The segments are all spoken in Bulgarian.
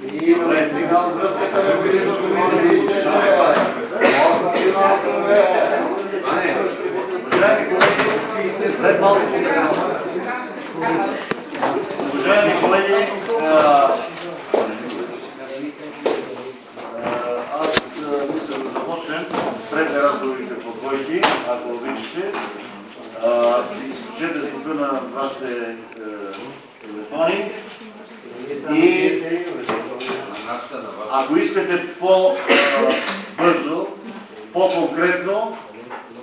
И сигнал връзката на уважаеми колеги, аз мисля да започнем. Спрете разговорите по двойки, ако обичате. Изключете тук на вашите телефони и ако искате по-бързо, по-конкретно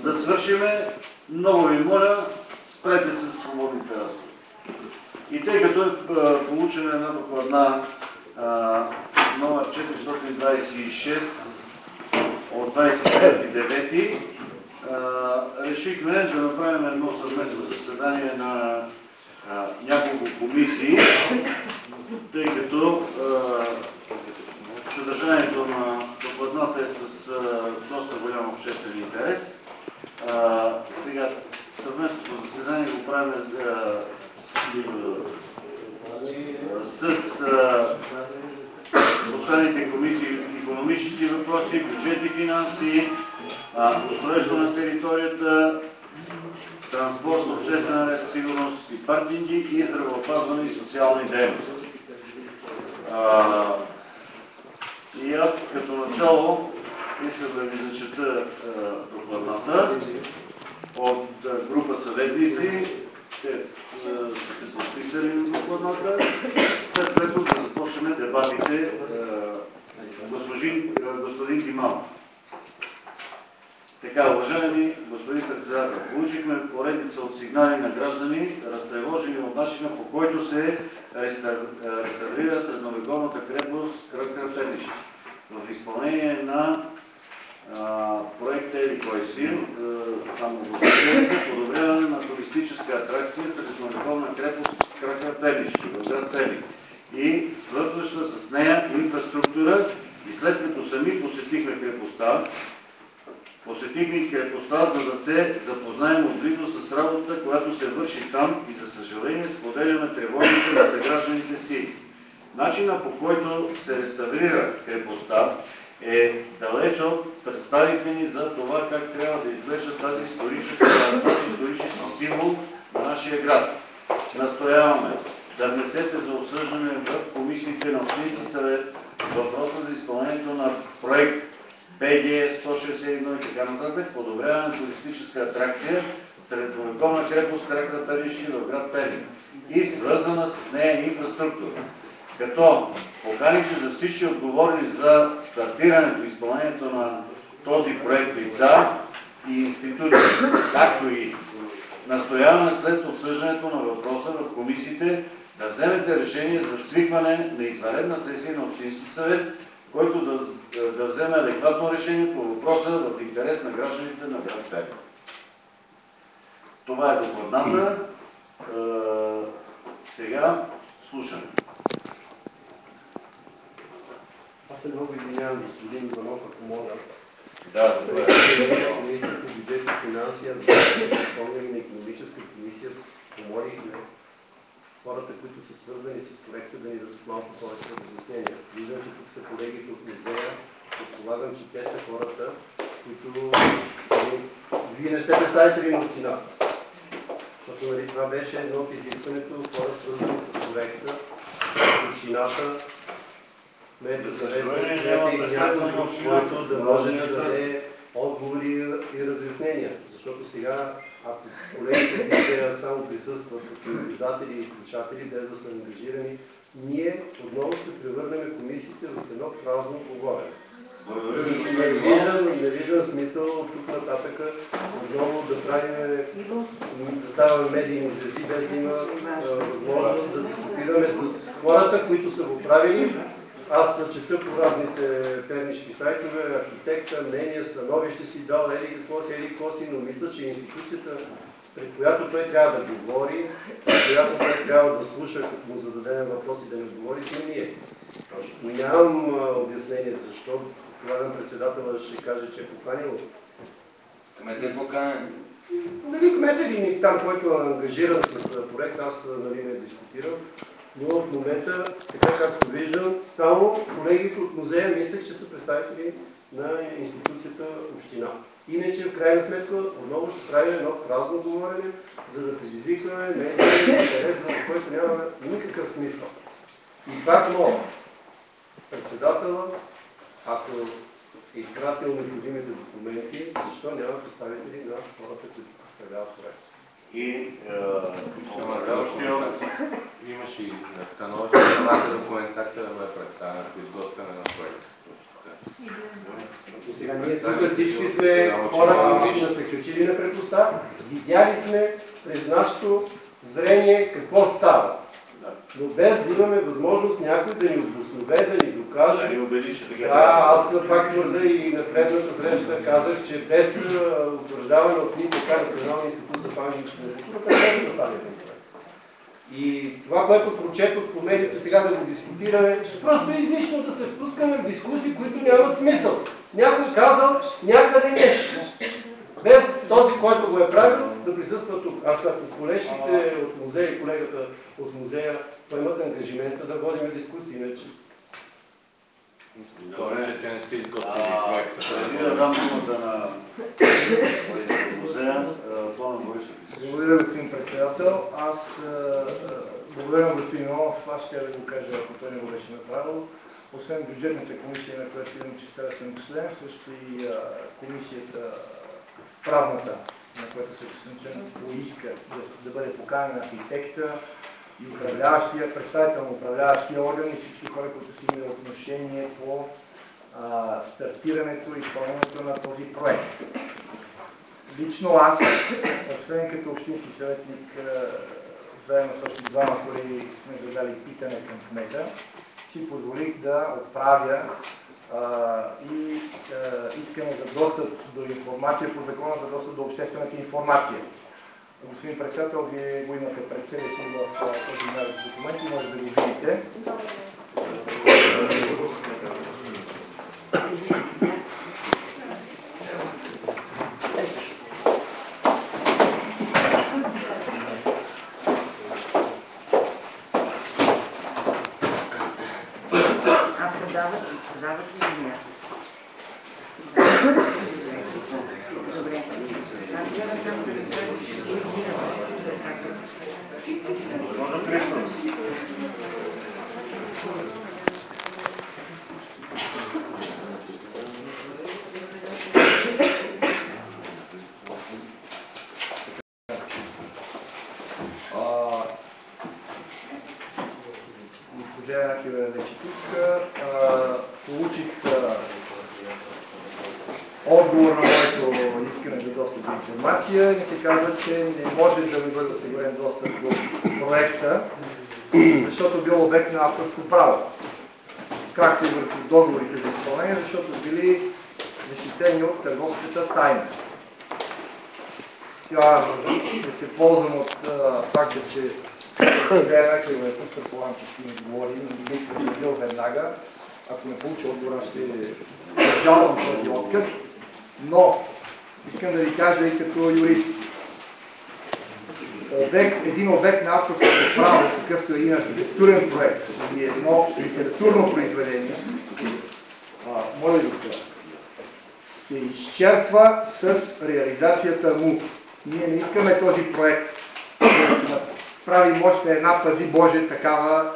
да свършиме, много ви моля, спрете с свободните разговори. И тъй като е получена една докладна номер 426 от 29.9, решихме да направим едно съвместно заседание на няколко комисии, тъй като съдържанието на докладната е с доста голям обществен интерес. Сега съвместното заседание го правим с останалите комисии: икономически въпроси, бюджет и финанси, устройство на територията, транспорт, обществена ред, сигурност и паркинги и здравеопазване и социални дейности. И аз като начало искам да ви зачета докладната от група съветници. Те са се подписали в докладната, след което да започнем дебатите. Господин Диманов. Така, уважаеми господин председател, получихме поредица от сигнали на граждани, разтревожени от начина, по който се реставрира средновековната крепост Кръв-Кръв-Пернички в изпълнение на проекта Еликойсир, подобряване на туристическа атракция средновековна крепост Кръв-Кръв-Пернички в град Перник и свързваща с нея инфраструктура. И след като сами посетихме крепостта, за да се запознаем отблизо с работата, която се върши там, и за съжаление споделяме тревогите на съгражданите си. Начинът, по който се реставрира крепостта, е далеч от представите ни за това как трябва да изглежда този исторически символ на нашия град. Настояваме да внесете за обсъждане в комисиите на Общински съвет въпроса за изпълнението на проект ПГ 161 и така нататък, подобряване на туристическа атракция средновековна крепост Кръв-Кръв-Пернички в град Перник и свързана с нея инфраструктура. Като поканите за всички отговорни за стартирането и изпълнението на този проект лица и институции, както и настояваме след обсъждането на въпроса в комисиите да вземете решение за свикване на извънредна сесия на Общински съвет, който да вземе адекватно решение по въпроса в интерес на гражданите на град Перник. Това е докладната. Сега слушаме. Аз се много извинявам, господин Иванов, ако мога. Да, за това. Комисията по бюджет и финанси, на икономическа комисия, помолихме хората, които са свързани с проекта, да ни дадат малко повече разяснения. Виждам, че тук са колегите от музея. Предполагам, че те са хората, които... Вие не сте представители на общината. Защото това беше едно от изискването, хора свързани с проекта, общината, кмета съвестник, който да може да даде отговори и разяснения. Защото сега, ако колегите само присъстват като наблюдатели и слушатели, без да са ангажирани, ние отново ще превърнем комисиите в едно празно поговорено. Не виждам смисъл от тук нататък отново да правим, да ставаме медийни звезди, без да има възможност да дискутираме с хората, които са го правили. Аз чета по разните пернишки сайтове, архитекта, мнения, становище си дал, еди какво си, но мисля, че институцията, пред която той трябва да говори, пред която той трябва да слуша, като му зададем въпроси да не говори, сме ние. Нямам обяснение защо. Предполагам, председателът ще каже, че е поканил. Кмет е поканен. Нали, кмет е ли там, който е ангажиран с проект, аз нали не дискутирам. Но в момента, така както виждам, само колегите от музея мислех, че са представители на институцията община. Иначе, в крайна сметка, отново ще правим едно празно говорене, за да предизвикваме медийния интерес, за който няма никакъв смисъл. И пак мога. Председателът, ако е изпратил необходимите документи, защо няма представители на хората, които представляват проект? И Имаше и становище на самата документация да бъде представена по изготвяне на проекта. Сега ние тук всички сме хора, които са се качили на крепостта, видяли сме през нашето зрение какво става. Но без да имаме възможност някой да ни обоснове, да ни докаже. Да ни убеди, че така. Да, аз пак твърда и на предната среща казах, че без утвърждаване от НИТК, Националния институт за паметниците на културата, не може да стане това. И това, което прочетох по медиите сега да го дискутираме, просто е излишно да се впускаме в дискусии, които нямат смисъл. Някой казал някъде нещо. Без този, който го е правил, да присъства тук. Аз ако колежките от музея и колегата от музея поемат ангажимента да водим дискусии, иначе. Добре, че те не са изготвили проекта. Преди да дам думата на музея, Пламен Борисов. Благодаря, господин председател. Аз благодаря на господин Иванов. Аз ще да го кажа, ако той не го беше направил. Освен бюджетната комисия, на която имам честа съм член, също и комисията правната, на която също съм член, поиска да бъде поканен архитекта и управляващия, представител на управляващия орган и всички хора, които са имали отношение по стартирането и изпълнението на този проект. Лично аз, освен като общински съветник, заедно с още двама колеги сме задали питане към кмета, си позволих да отправя и искане за достъп до информация по закона за достъп до обществената информация. Господин председател, вие го имате пред себе си в този документ и може да го видите. Госпожа Янакиева е вече тук. Получих отговор на моето искане за достъп до информация и се казва, че не може да ми бъде осигурен достъп до проекта, защото бил обект на авторско право, както и върху договорите за изпълнение, защото били защитени от търговската тайна. Сега да се ползвам от факта, че Янакиева е тук, предполагам, че ще ми говори, но бих предупредил веднага. Ако не получа отговора, ще жалвам този отказ. Но искам да ви кажа и като юрист. Един обект на авторското право, какъвто е един архитектурен проект или едно литературно произведение, моля ви доктора, се изчерпва с реализацията му. Ние не искаме този проект да правим още една, пази Боже, такава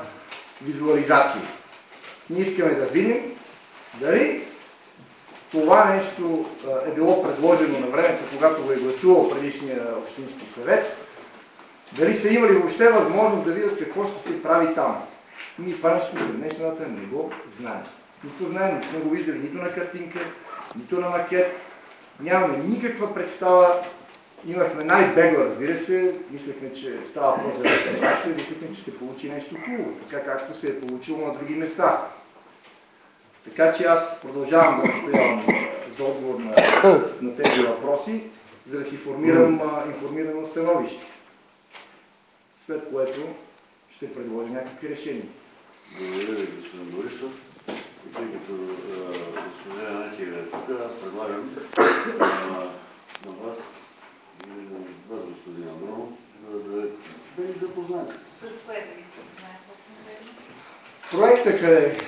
визуализация. Ние искаме да видим дали това нещо е било предложено на времето, когато го е гласувал предишния общински съвет, дали са имали въобще възможност да видят какво ще се прави там. Ние това нещо за днешната не го знаем. Нито знаем, не сме го виждали нито на картинка, нито на макет. Нямаме никаква представа. Имахме най-бегло, разбира се, мислехме, че става въпрос за реставрация, мислехме, че се получи нещо хубаво, така както се е получило на други места. Така че аз продължавам да настоявам за отговор на тези въпроси, за да си формирам информирано становище, след което ще предложа някакви решения. Благодаря ви, господин Борисов. И тъй като госпожа Янакиева е тук, аз предлагам на вас и на вас, господин Андронов, да ни запознаете. С кое да ви запознаете? Проекта къде?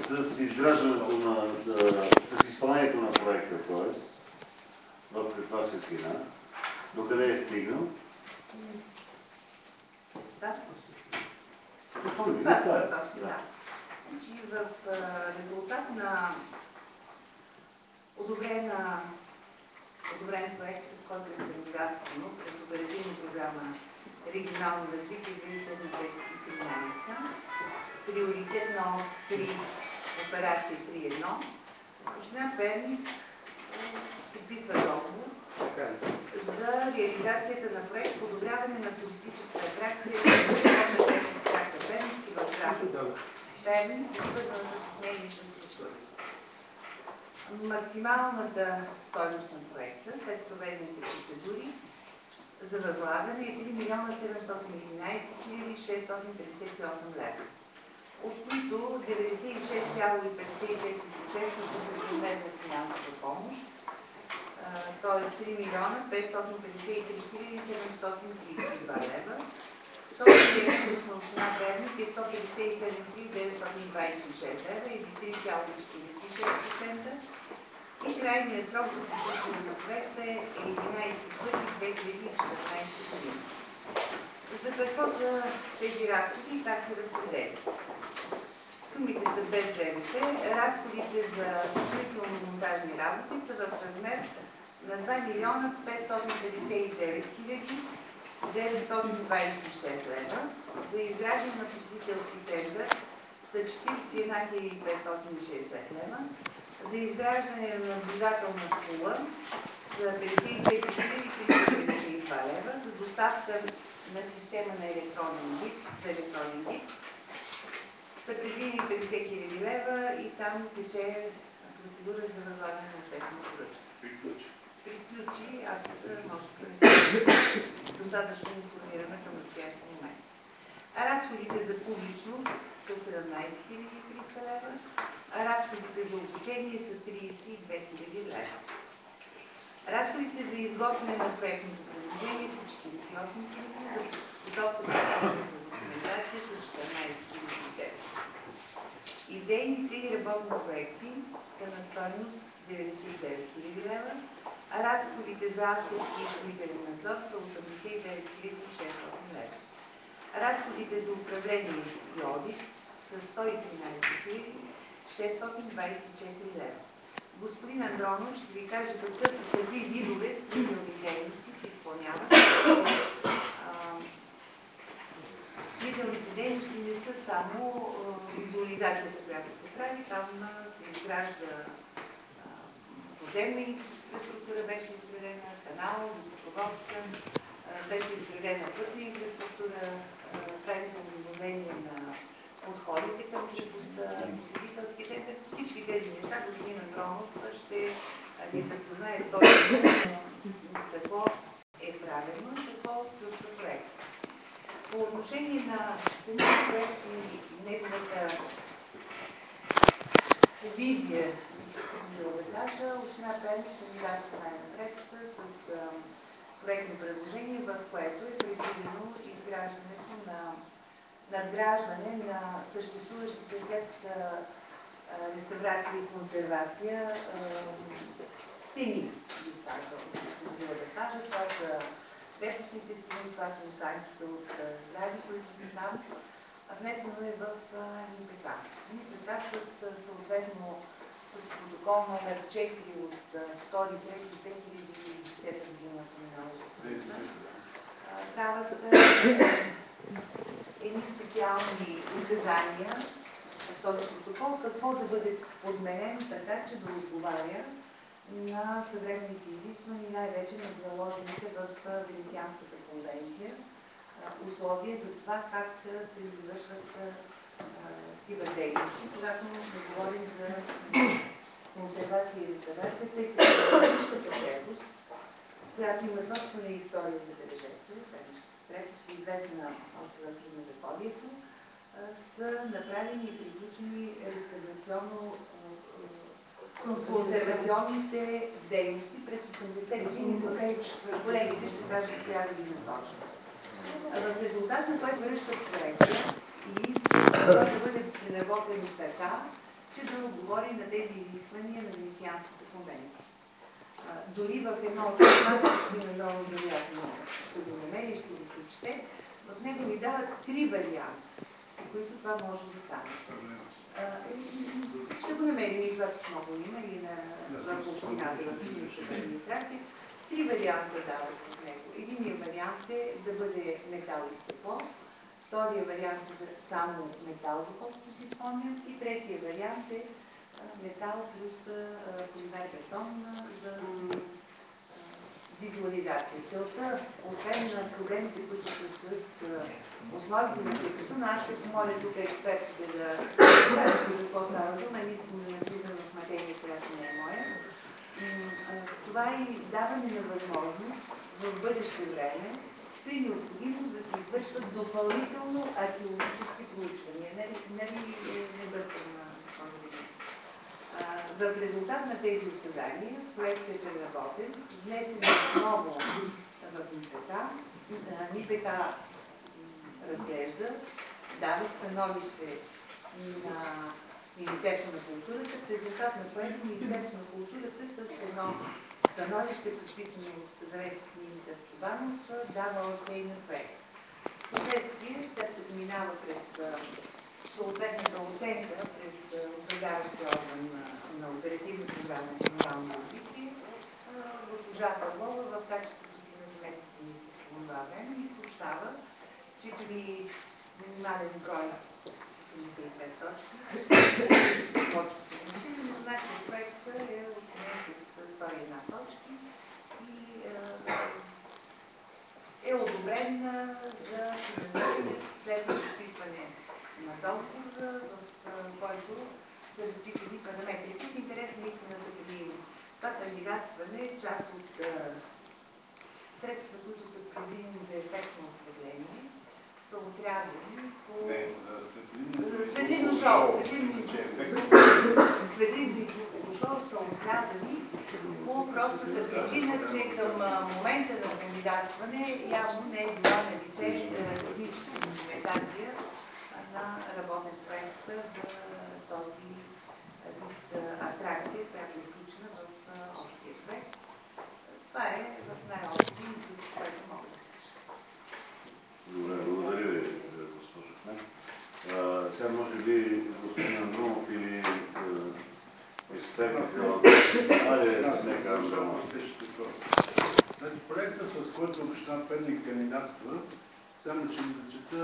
С изграждането с изпълнението на проекта, т.е. в каква светлина, докъде е стигнал. Да. Това е. Значи в резултат на одобрен проект, с който е кандидатствано през оперативна програма Регионално развитие 2007-2013, приоритетна ос 3, операция 3.1, община Перник подписва договор за реализацията на проект подобряване на туристическа атракция на тракта Перник в град Перник, свързаната с нейни инфраструктури. Максималната стойност на проекта след проведените процедури за възлагане е 3 милиона 711 хиляди 658 лева, от които 96,54% са предмет на финансова помощ, т.е. 3 милиона 553 хиляди 732 лева. Собственият на община Перник е 157 926 лева или 3,46%. И крайният срок за подписване на проекта е 11.1.2014 година. За какво са тези разходи и как се разпределят? Сумите са без ДДС. Разходите за строително-монтажни работи са в размер на 2 милиона 559 хиляди 926 лева. За изграждане на посетителски център са 41 560 лева. За изграждане на наблюдателна кула за 54 352 лева, за доставка на система на електронен вид са предвидени 50 000 лева и там тече процедура за възлагане на обществена поръчка. Приключи, аз може би достатъчно информираме към настоящия момент. Разходите за публичност са 17 300 лева, а разходите за обучение са 32 000 лева. Разходите за изготвяне на проектното предложение са 48 000 лева, за подготовка на документация са 14 000 лева. Идейните и работни проекти са на стойност 99 000 лева, а разходите за авторски и строителен надзор са 89 600 лева. Разходите за управление и одит са 113 624 лева. Господин Андронов ще ви каже какви видове строителни дейности се изпълняват. Строителните дейности не са само визуализацията, която се прави, там се изгражда подземна инфраструктура, беше изградена канал, водопроводка, беше изградена пътна инфраструктура, прави се обновление на подходите към крепостта, посетителски център, всички тези неща господин Андронов ще ни запознае точно какво е правено и какво включва проект. По отношение на самия проект и неговата визия, да кажа, община Перник кандидатства най-напред с проектно предложение, в което е предвидено изграждането на надграждане на съществуващите след реставрация и консервация стени. Да кажа, това са крепостните стени, това са останките от сгради, които са там. Внесено е в НПК. НПК с съответно с протокол номер 4 от 2.3.2010 година трябва да едни специални указания в този протокол, какво да бъде подменено така, че да отговаря на съвременните изисквания и най-вече на заложените в Венецианската конвенция условия за това как се извършват такива дейности, когато не говорим за консервация и реставрация, тъй като Пернишката крепост, която има собствена история за бележете, Пернишката крепост е известна още в Средновековието, са направени и приключени консервационните дейности през 80 години. Колегите ще кажат коя година точно. В резултат на което връщат проекта и искат да бъде преработен така, че да отговори на тези изисквания на Венецианската конвенция. Дори в едно от писмата, господин много вероятно ще го намери, ще го прочете, в него ни дават 3 варианта, по които това може да стане. Ще го намерим и това писмо го има и в общината, в клиничната администрация. 3 варианта дават в него. Единият вариант е да бъде метал и стъкло, втория вариант е само метал, доколкото си спомням, и третия вариант е метал плюс полимер бетон за визуализация. Целта, освен на проблемите, които ще свързват основите на текста, но аз ще помоля тук експертите да кажат за какво става дума, не искам да навлизам в материя, която не е моя. Това е даване на възможност в бъдеще време при необходимост да се извършват допълнително археологически проучвания. Не бъркам на този. В резултат на тези указания проектът е преработен, внесен отново в НИПК. НИПК разглежда, дава становище на Министерството на културата, в резултат на което Министерството на културата с едно становище, подписано от заместник-министър Чубанов, дава още и на проект. Впоследствие, след като минава през съответната оценка през управляващия орган на оперативна програма „Национално развитие“, госпожа Павлова в качеството си на заместник-министър по това време ни съобщава, че при минимален брой 85 точки, но нашия проект е оценен с 101 точки и е одобрен за финансиране след подписване на договор, в който са разписани параметрите. В интерес на истината при това кандидатстване е част от средства, които са предвидени за ефектно осветление, са отрязани по светлинно шоу. Светлинно шоу са отрязани по простата причина, че към момента на кандидатстване явно не е била на лице техническа документация на работен проект за този вид атракция, която е включена в общия проект. Това е в най-общи, което мога да кажа. Добре, благодаря ви, госпожо Кмет. Сега може би господин Андронов или експертите от... нека Андронов. Проекта, с който община Перник кандидатства, само че ви зачета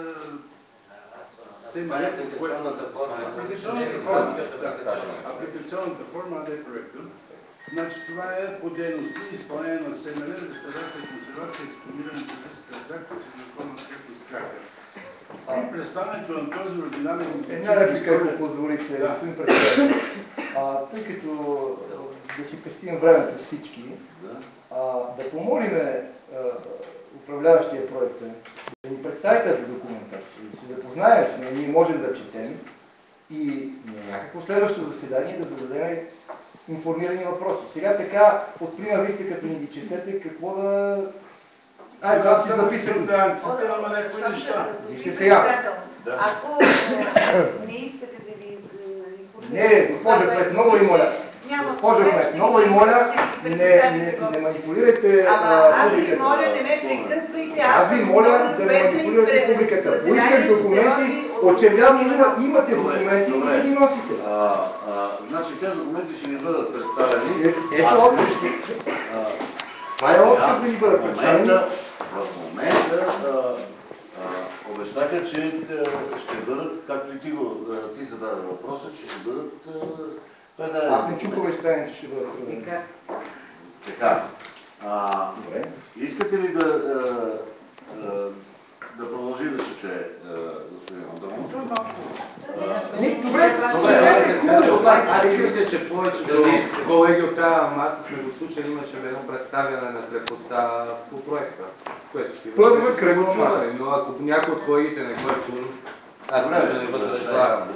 апликационната форма, а не проекта. Значи това е по дейности, изпълнение на СМР, реставрация, консервация, експониране на туристическа атракция, силиконна крепост Кракер. При представянето на този оригинален... Една реплика, ако позволите, господин председател. Тъй като да си пестим времето всички, да помолим управляващия проекта да ни представи тази документация, да се запознаем с нея, ние можем да четем и на някакво следващо заседание да зададем информирани въпроси. Сега така, от прима виста, като ни ги четете, какво да... Айде, да си записам. Да, цитираме някои неща. Вижте сега. Ако не искате да ви Не, госпожо Кмет, много ви моля. Госпожо Кмет, много ви моля, не манипулирайте Аз ви публиката. моля, не ме прекъсвайте. Аз ви моля да не манипулирате публиката. Поисках документи, очевидно имате документи и да ги носите. Значи тези документи ще ни бъдат представени. Ето отпуски. Това е отказ да ни бъдат представени. В момента обещаха, че ще бъдат, както и ти зададе въпроса, че ще бъдат предадени. Аз не чух обещания, че ще бъдат предадени. Така. Добре. Искате ли да продължи да чете господин Андронов? Добре. Аз мисля, че повече колеги от тази маса сме го слушали, имаше едно представяне на крепостта по проекта. Първа кръгла маса. Но ако някой от колегите не го е чул, аз ще не възраждавам.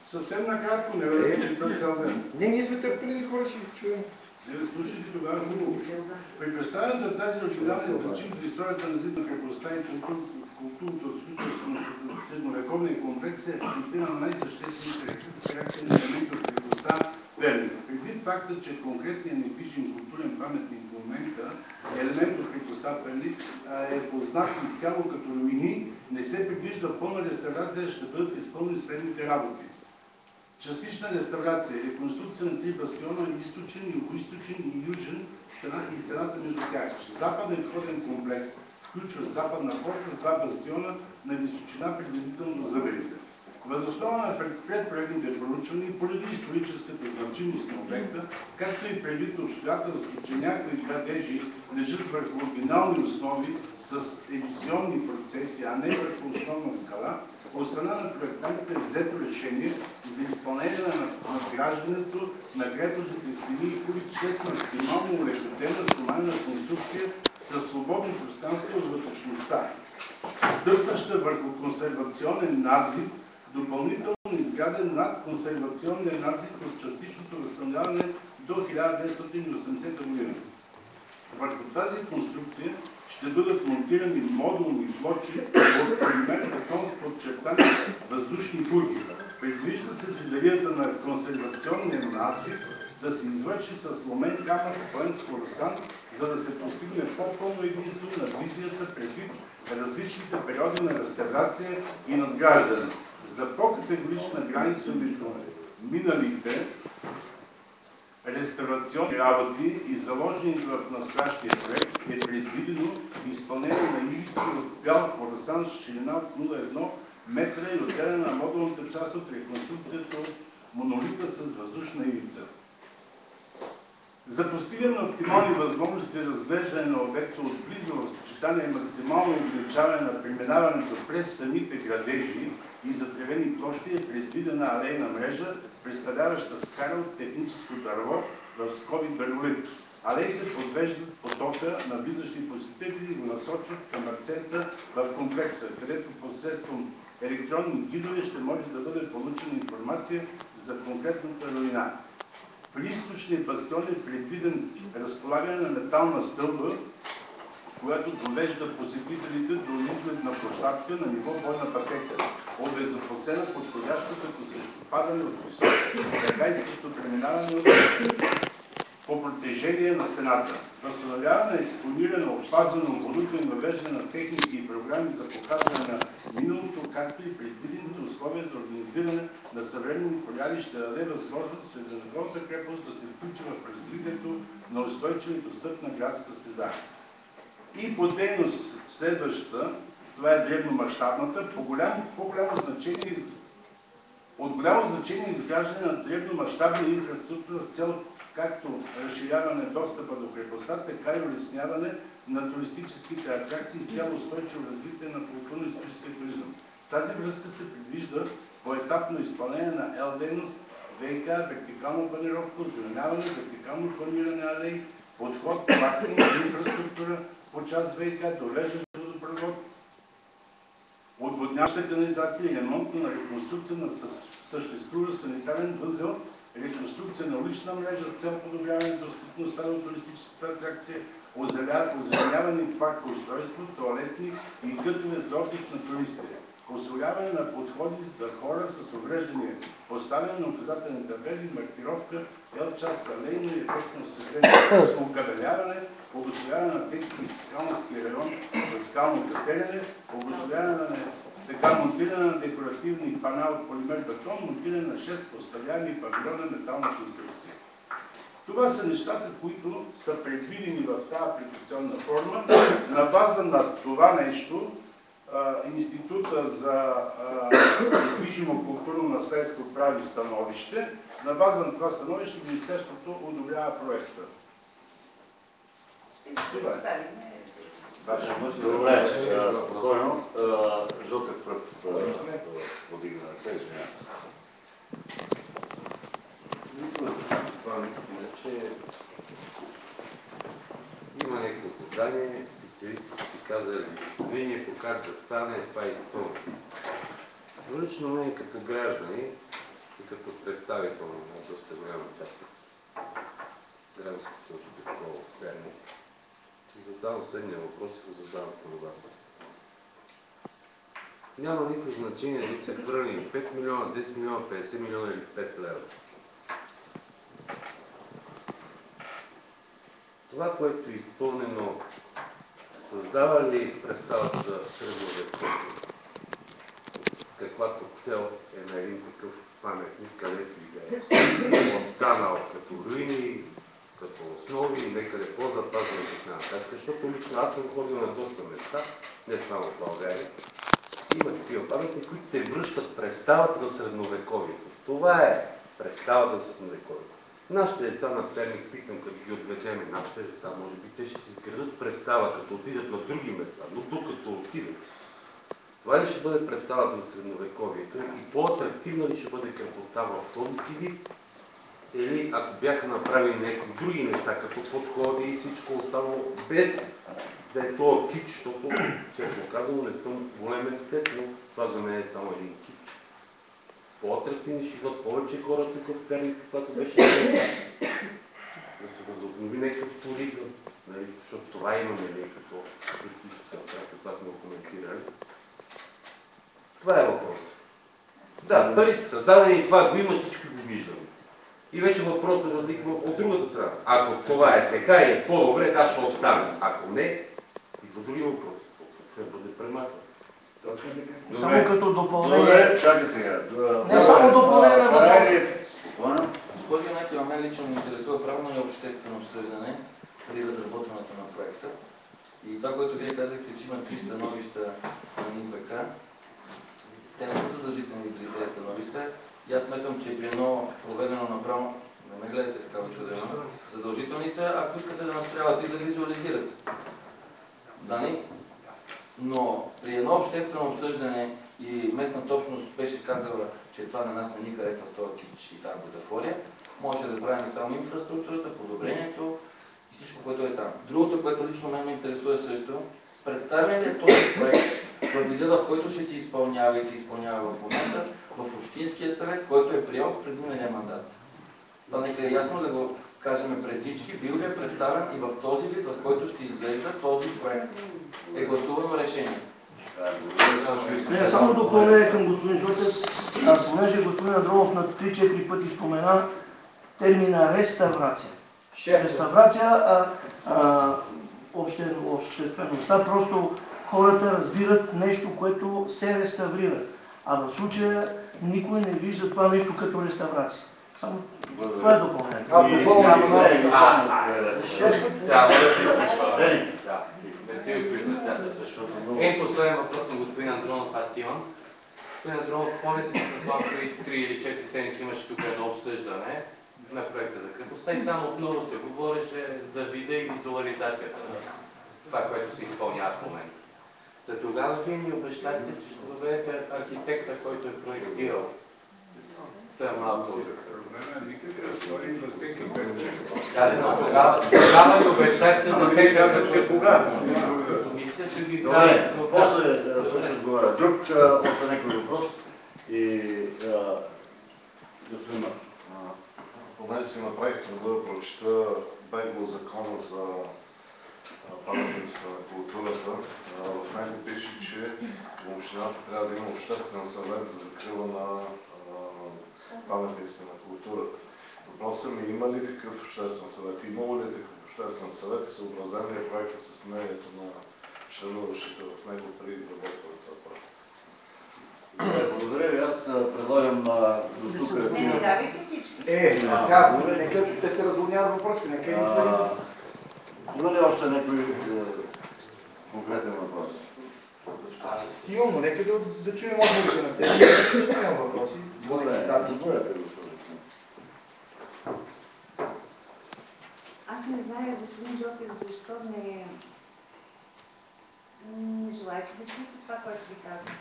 Съвсем накратко, не вероятно, че той цял ден. Не, ние сме търпеливи хора, ще ви чуем. Не слушайте тогава хубаво. При представянето на тази оригинална значим за историята на развитие на крепостта и културното строителство на средновековния комплекс е акцентира на най-съществените характерни елементи от крепостта Перник. Предвид факта, че конкретният недвижим културен паметник в момента, елемент от крепостта Перник, е познат изцяло като руини, не се предвижда пълна реставрация, ще бъдат изпълнени следните работи. Частична реставрация и реконструкция на три бастиона, източен, югоизточен и южен, и стената между тях. Западен входен комплекс включва западна порта с два бастиона на височина приблизително до зъбелите. Въз основа на предпроектните проучвания и поради историческата значимост на обекта, както и предвид обстоятелството, че някои градежи лежат върху оригинални основи с ерозионни процеси, а не върху основна скала, от страна на проектантите е взето решение за изпълнение на надграждането на крепостните стени и кули чрез максимално улекотена стоманена конструкция със свободни пространства от вътрешността, стъпваща върху консервационен надзид, допълнително изграден над консервационния надзид от частичното възстановяване до 1980 година. Върху тази конструкция ще бъдат монтирани модулни плочи от полимер бетон с подчертани въздушни фуги. Предвижда се зидарията на консервационния надзид да се извърши с ломен камък споен с хлоросан, за да се постигне по-пълно единство на визията предвид различните периоди на реставрация и надграждане. За по-категорична граница между миналите реставрационни работи и заложените в настоящия проект е предвидено изпълнение на ивици от бял хлоросан с ширина от 0,1 метра и отделяне на модулната част от реконструкцията от монолита с въздушна ивица. За постигане на оптимални възможности за разглеждане на обекта отблизо в съчетание и максимално увеличаване на преминаването през самите градежи и затревени площи е предвидена алейна мрежа, представляваща скара от техническо дърво в скоби дърволит. Алеите подвеждат потока на влизащи посетители и го насочват към акцента в комплекса, където посредством електронни гидове ще може да бъде получена информация за конкретната руина. При източния бастион е предвиден разполагане на метална стълба, която довежда посетителите до изгледна площадка на ниво бойна пътека, обезопасена, подходяща като срещу падане от високо, така и срещу преминаване по протежение на стената. Възстановяване, експониране, опазване, оборудване, въвеждане на техники и програми за показване на миналото, както и предвидените условия за организиране на съвременни прояви ще даде възможност средновековната крепост да се включи в развитието на устойчива и достъпна градска среда. И по дейност следващата, това е дребномащабната, от голямо значение изграждане на дребномащабна инфраструктура с цел както разширяване достъпа до крепостта, така и улесняване на туристическите атракции с цяло устойчиво развитие на културно-историческия туризъм. В тази връзка се предвижда поетапно изпълнение на L дейност, ВиК, вертикална планировка, озеленяване, вертикално планиране алеи, подход, паркинг, инфраструктура по част ВиК, довеждащ водопровод, отводняваща канализация и ремонт на реконструкция на съществуващ санитарен възел, реконструкция на улична мрежа с цел подобряване достъпността на туристическата атракция, озеленяване и парк устройство, тоалетни и кътове за отдих на туристи, осигуряване на подходи за хора с увреждания, поставяне на указателни табели, маркировка, L-час, алейно и ефектно осветление, окабеляване, обособяване на Текски скалнатски район за скално катерене, обособяване на така монтиране на декоративни пана от полимер бетон, монтиране на 6 поставяеми павилиона метална конструкция. Това са нещата, които са предвидени в тази апликационна форма. На база на това нещо Института за недвижимо културно наследство прави становище. На база на това становище Министерството одобрява проекта. Това е. Добре, спокойно. Жълтък пръв подигна ръка, извинявам се. Това мисля, че има някакво задание, специалистите си казали, мнение по как да стане, това е изпълнено. Но лично мен като граждани и като представител на доста голяма част от Драмското общество в Перник, си задавам следния въпрос и го задавам към вас. Няма никакво значение дали са хвърли 5 милиона, 10 милиона, 50 милиона или 5 лева. Това, което е изпълнено, създава ли представата за средновековие? Каквато цел е на един такъв паметник, където и да е останал като руини, като основи и некъде по-запазен и така нататък, защото лично аз съм ходил на доста места, не само в България. Има такива паметни, които те връщат представата за средновековието. Това е представата за средновековието. Нашите деца на Перник, питам, като ги отведеме, нашите деца, може би те ще си изградат представа, като отидат на други места, но докато отидат. Това ли ще бъде представата за средновековието и по-атрактивна ли ще бъде крепостта в този си вид? Или ако бяха направили някакви други неща, като подходи и всичко останало, без да е това кич, защото, честно казано, не съм голем естет, но това за мен е само един кич. По-атрактивни ще идват повече хора тук в Перник, каквато беше да се възобнови някакъв туризъм, нали? Защото това имаме някакво туристическа атракция, това сме го коментирали. Това е въпросът. Да, парите са дадени и това го има, всички го виждаме. И вече въпросът възниква от другата страна. Ако това е така и е по-добре, да, ще остане. Ако не, и по други въпроси. Ще бъде премахнат. Само като допълнение. Добре, чакай сега. Не само допълнение на въпроса. Спокойно. Госпожо Янакиева, мен лично ми интересува правилно ли обществено обсъждане при разработването на проекта. И това, което вие казахте, че има 3 становища на НИПК, те не са задължителни за тези становища. И аз сметам, че при едно проведено направо, не ме гледате така очудено, задължителни са, ако искате да настоявате и да визуализирате. Дани? Но при едно обществено обсъждане и местната общност беше казала, че това на нас не ни харесва в този кич и тази бутафория, може да правим само инфраструктурата, подобрението и всичко, което е там. Другото, което лично мен ме интересува също, представен ли е този проект в вида, в който ще се изпълнява и се изпълнява в момента в Общинския съвет, който е приел пред миналия мандат. Това нека е ясно да го кажем пред всички, бил ли е представен и в този вид, в който ще изглежда този проект. Е гласувано решение. Не, само допълнение към господин Жотев, понеже господин Андронов на 3-4 пъти спомена термина реставрация. Реставрация, обществеността, просто хората разбират нещо, което се реставрира. А в случая никой не вижда това нещо като реставрация. Само това е допълнение. Един последен въпрос на господин Андронов аз имам. Господин Андронов, помните си това, преди 3 или 4 седмици имаше тук едно обсъждане на проекта за крепостта и там отново се говореше за вида и визуализацията на това, което се изпълнява в момента. За тогава вие ни обещахте, че ще доведете архитекта, който е проектирал. Това е малко. Тогава ни обещахте да доведете кога? Мисля, че ги добре, после ще отговоря. Друг, още някой въпрос и господин Поне си направих труда да прочета бегло закона за паметниците на културата. В него пише, че общината трябва да има обществен съвет за закрила на паметниците на културата. Въпросът ми, има ли такъв обществен съвет? Имало ли такъв обществен съвет и съобразен ли е проектът с мнението на членуващите в него при изработването на проект? Благодаря ви. Аз предлагам до тук. Не давайте всички. Нека те се разводняват въпросите, нека и има ли още някой конкретен въпрос? Имам, но нека да чуем отговорите на тези. Нямам въпроси. Добре, Аз не зная, господин Жотев, защо не желаете да чуете това, което ви казвам.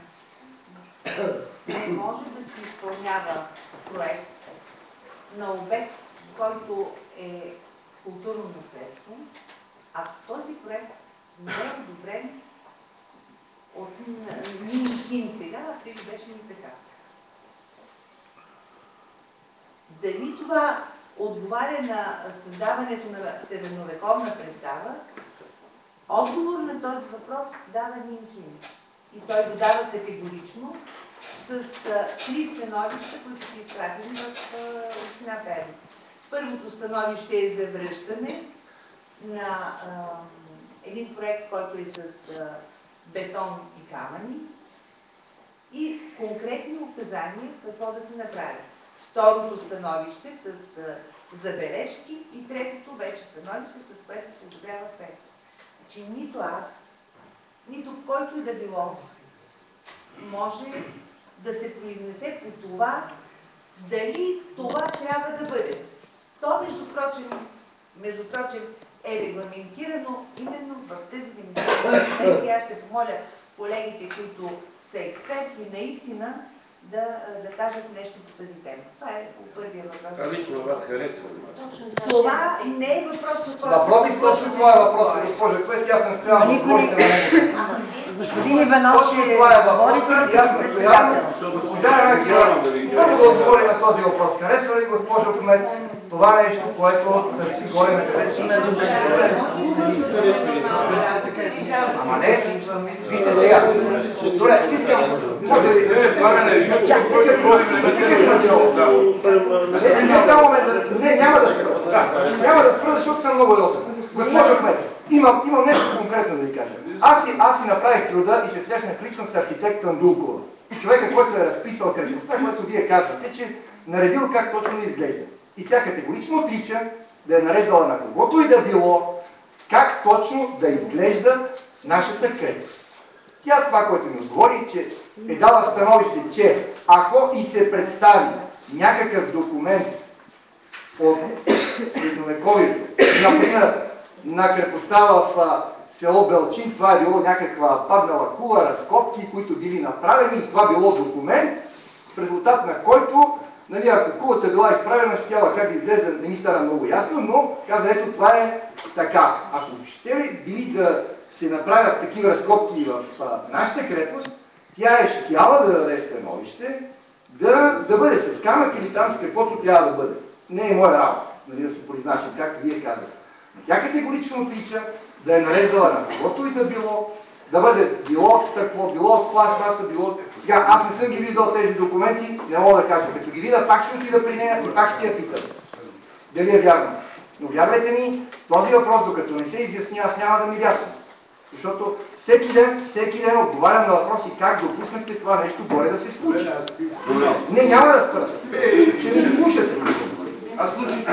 Не може да се изпълнява проект на обект, който е културно наследство, а този проект не е одобрен от НИН сега, а преди беше НИПК. Дали това отговаря на създаването на средновековна представа, отговор на този въпрос дава Нинкин. И той го дава категорично с 3 становища, които са изпратени в община Перник. Първото становище е за връщане на един проект, който е с бетон и камъни и конкретни указания какво да се направи. Второто становище с забележки и третото вече становище, с което се одобрява проекта. Значи нито аз, нито който и да било може да се произнесе по това, дали това трябва да бъде. То, между прочим, е регламентирано именно в тази демонстрация. И аз ще помоля колегите, които са експерти, наистина да кажат нещо по тази тема. Това е по първия въпрос. Това лично вас харесва. Това не е въпрос на това. Напротив, точно това е въпросът, госпожа Квет, аз настоявам да отговорите на него. Господин Иванов, Точно това е въпросът и аз настоявам госпожа Ракия първо да отговори на този въпрос. Харесва ли, госпожо Кмет, това нещо, което са си горе на къде си? Ама не, вижте сега. Добре, искам, може ли... Не, няма да спра. Няма да спра, защото съм много ясен. Госпожо Кмет, имам нещо конкретно да ви кажа. Аз си направих труда и се срещнах лично с архитекта Андулкова. Човека, който е разписал крепостта, което вие казвате, че наредил как точно изглежда. И тя категорично отрича да е нареждала на когото и да било как точно да изглежда нашата крепост. Тя това, което ми отговори, че е дала становище, че ако и се представи някакъв документ от средновековието, например на крепостта в село Белчин, това е било някаква паднала кула, разкопки, които били направени и това било документ, в резултат на който, нали, ако кулата била изправена, ще тяла как да изглежда, не ми стана много ясно, но каза, ето това е така. Ако ще ли били да се направят такива разкопки в нашата крепост, тя е щяла да даде становище, да бъде с камък или там с каквото трябва да бъде. Не е моя работа, нали, да се произнася, както вие казвате. Тя категорично отрича да е нареждала на когото и да било, да бъде било от стъкло, било от пластмаса, било от... Сега, аз не съм ги виждал тези документи, не мога да кажа. Като ги видя, пак ще отида при нея и пак ще я питам. Дали е вярно. Но вярвайте ми, този въпрос, докато не се изясни, аз няма да ми вясам. Защото всеки ден отговарям на въпроси как допуснахте това нещо горе да се случи. Не, няма да спра. Ще ми слушате. Аз слушам.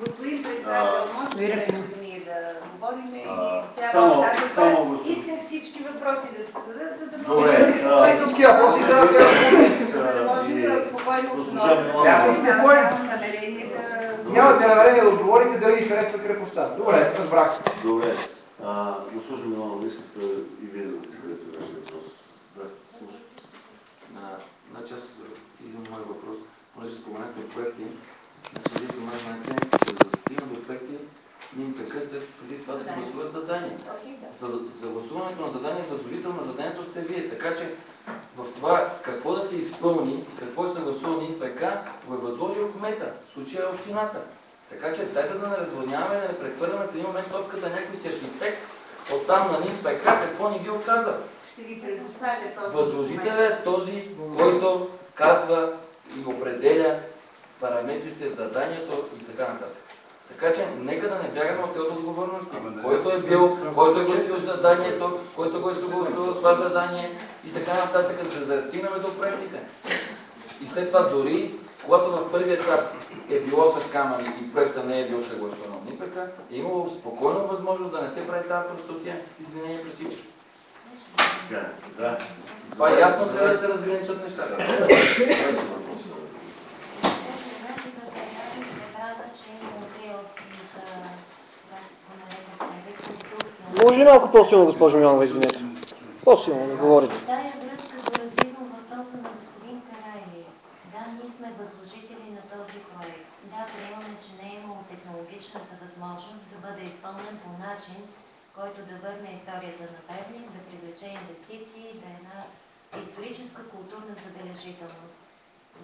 Господин председател, може ли нещо ние да говорим и трябва да искам всички въпроси да се зададат, за да можем всички въпроси да се да спокойно Аз съм спокоен. Нямате намерение да отговорите дали ви харесва крепостта. Добре, разбрах. Добре. Госпожо Милонова, искате и вие да изкажете вашия въпрос. Значи аз идвам мой въпрос, понеже споменахте проекти, значи вие сама знаете, че за да стигнем до проекти, ние интересувате преди това да се гласуват задания. За гласуването на задания, възложител на заданието сте вие, така че в това какво да се изпълни, какво е съгласувано НИНПК, го е възложил кмета, в случая е общината. Така че дайте да не разводняваме, да не прехвърляме в един момент топката някой си архитект оттам на НИНПК, какво ни ги оказа. Ще ви предоставя този Възложителят е този, който казва и определя параметрите, заданието и така нататък. Така че нека да не бягаме от тези отговорности. Който е бил, който е гласил заданието, който го е съгласувал това задание и така нататък, за да стигнем до проектите. И след това дори, когато в първият етап е било с камъни и проекта не е бил съгласуван от НИПК, е имало спокойно възможност да не се прави тази простотия, извинение при всички. Това е ясно, трябва да се разграничат нещата. Може ли малко по-силно, госпожо Милонова, извинете? По-силно да говорите. Тая връзка доразвивам въпроса на господин Карайлиев. Да, ние сме възложители на този проект. Да, приемаме, че не е имало технологичната възможност да бъде изпълнен по начин, който да върне историята на Перник, да привлече инвестиции, да е една историческа културна забележителност.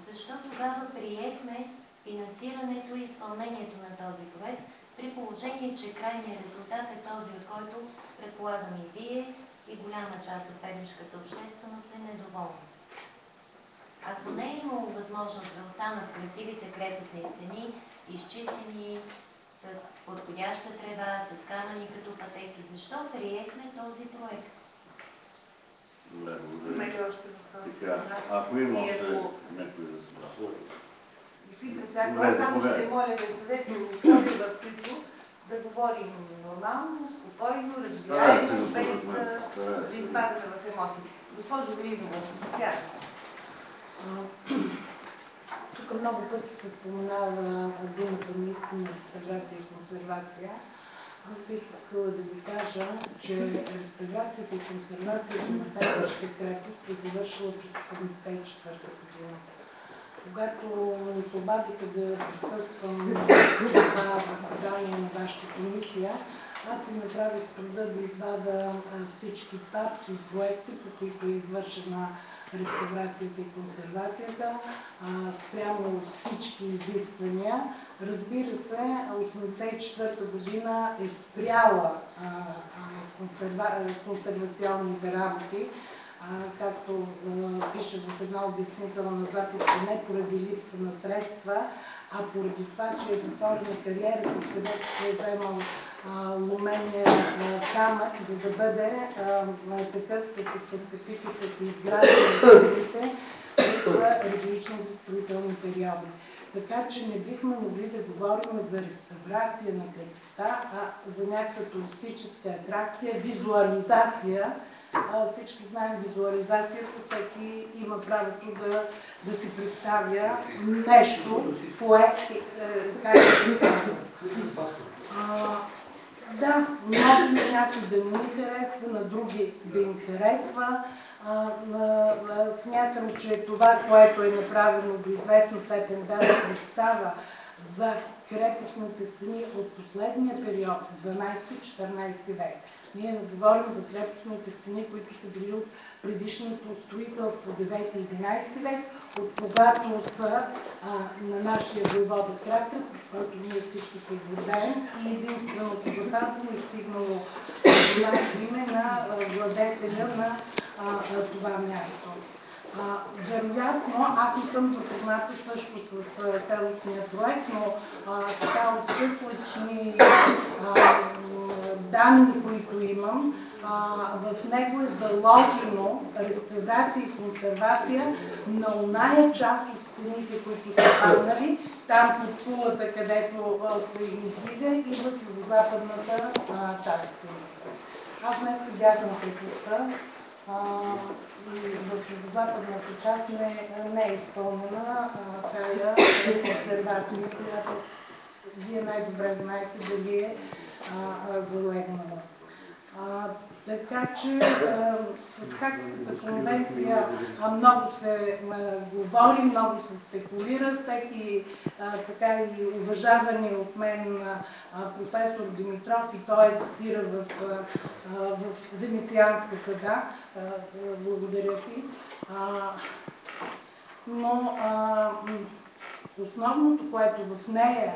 Защо тогава приехме финансирането и изпълнението на този проект, при положение, че крайният резултат е този, от който предполагам и вие, и голяма част от пернишката общественост е недоволна. Ако не е имало възможност да останат красивите крепостни стени, изчистени с подходяща трева, с камъни като пътеки, защо приехме този проект? Добре, Има благодаря. ли още въпроси? Така, ако има още някой да се Господин председател, само ще моля да издадете условия, в които да говорим нормално, спокойно, разбираемо, без да изпадаме в емоции. Госпожо Велинова, сядайте. Тук много пъти се споменава думата наистина реставрация и консервация. Аз бих искала да ви кажа, че реставрацията и консервацията на Пернишка крепост е завършила през 1974 година. Когато ми се обадиха да присъствам на това заседание на вашата комисия, аз си направих труда да извада всички папки и проекти, по които е извършена реставрацията и консервацията, спрямо всички изисквания. Разбира се, 1984 година е спряла консервационните работи, както пише в една обяснителна записка, не поради липса на средства, а поради това, че е затворена кариерата, където се е вземал ломения камък, за да бъде такъв, с каквито са се изграждали стените в различните строителни периоди. Така че не бихме могли да говорим за реставрация на крепостта, а за някаква туристическа атракция, визуализация. Всички знаем визуализацията, всеки има правото да си представя нещо, кое как се прави. Да, може на някой да не ни харесва, на други да им харесва. Смятам, че това, което е направено до известна степен, дава представа за крепостните стени от последния период, 12-14 век. Ние не говорим за крепостните стени, които са били от предишното строителство 9-11 век, от когато са на нашия войвода Кракър, с който ние всички се гордеем, и единственото запазено е стигнало до нашето име на владетеля на това място. Вероятно, аз не съм запозната също с цялостния проект, но така от къслични данни, които имам, в него е заложено реставрация и консервация на оная част от стените, които са паднали, там под кулата, където се издига, и в югозападната част. Аз днес бях на крепостта. В западната част не е изпълнена тая консервация, която вие най-добре знаете дали е залегнала. Така че с Хагската конвенция много се говори, много се спекулира. Всеки така и уважавани от мен професор Димитров, и той цитира в Венецианската, да, благодаря ти. Но основното, което в нея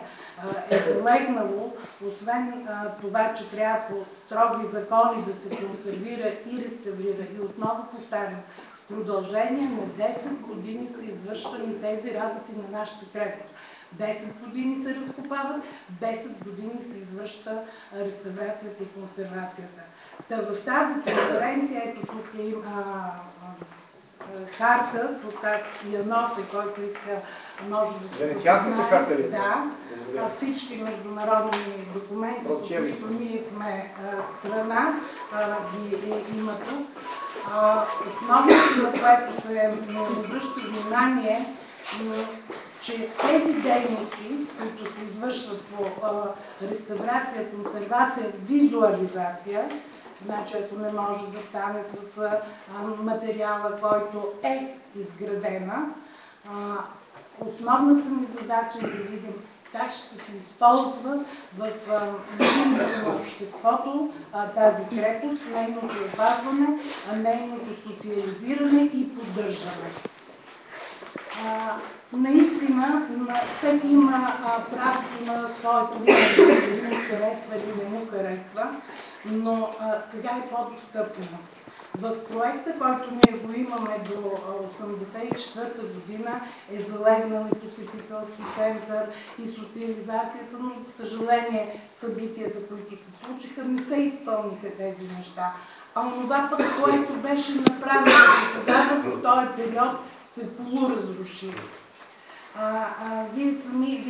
е залегнало, освен това, че трябва по строги закони да се консервира и реставрира, и отново повтарям, в продължение на 10 години са извършвани тези работи на нашата крепост. 10 години се разкопават, 10 години се извършва реставрацията и консервацията. Та в тази конференция, ето тук има карта, тук я нося, който иска, може да се запознае. Да, всички международни документи, по които ние сме страна, ги има тук. Основното, на което се обръща внимание, че тези дейности, които се извършват по реставрация, консервация, визуализация, значи ако не може да стане с материала, който е изградена, основната ни задача е да видим как ще се използва в името на обществото тази крепост, нейното опазване, нейното социализиране и поддържане. Наистина, всеки има правото на своето мнение, дали му харесва или не му харесва, но сега е по-достъпно. В проекта, който ние го имаме до 1984 година, е залегнал и посетителски център, и социализацията, но за съжаление събитията, които се случиха, не се изпълниха тези неща. А онова пък, което беше направено тогава, в този период, се полуразруши. Вие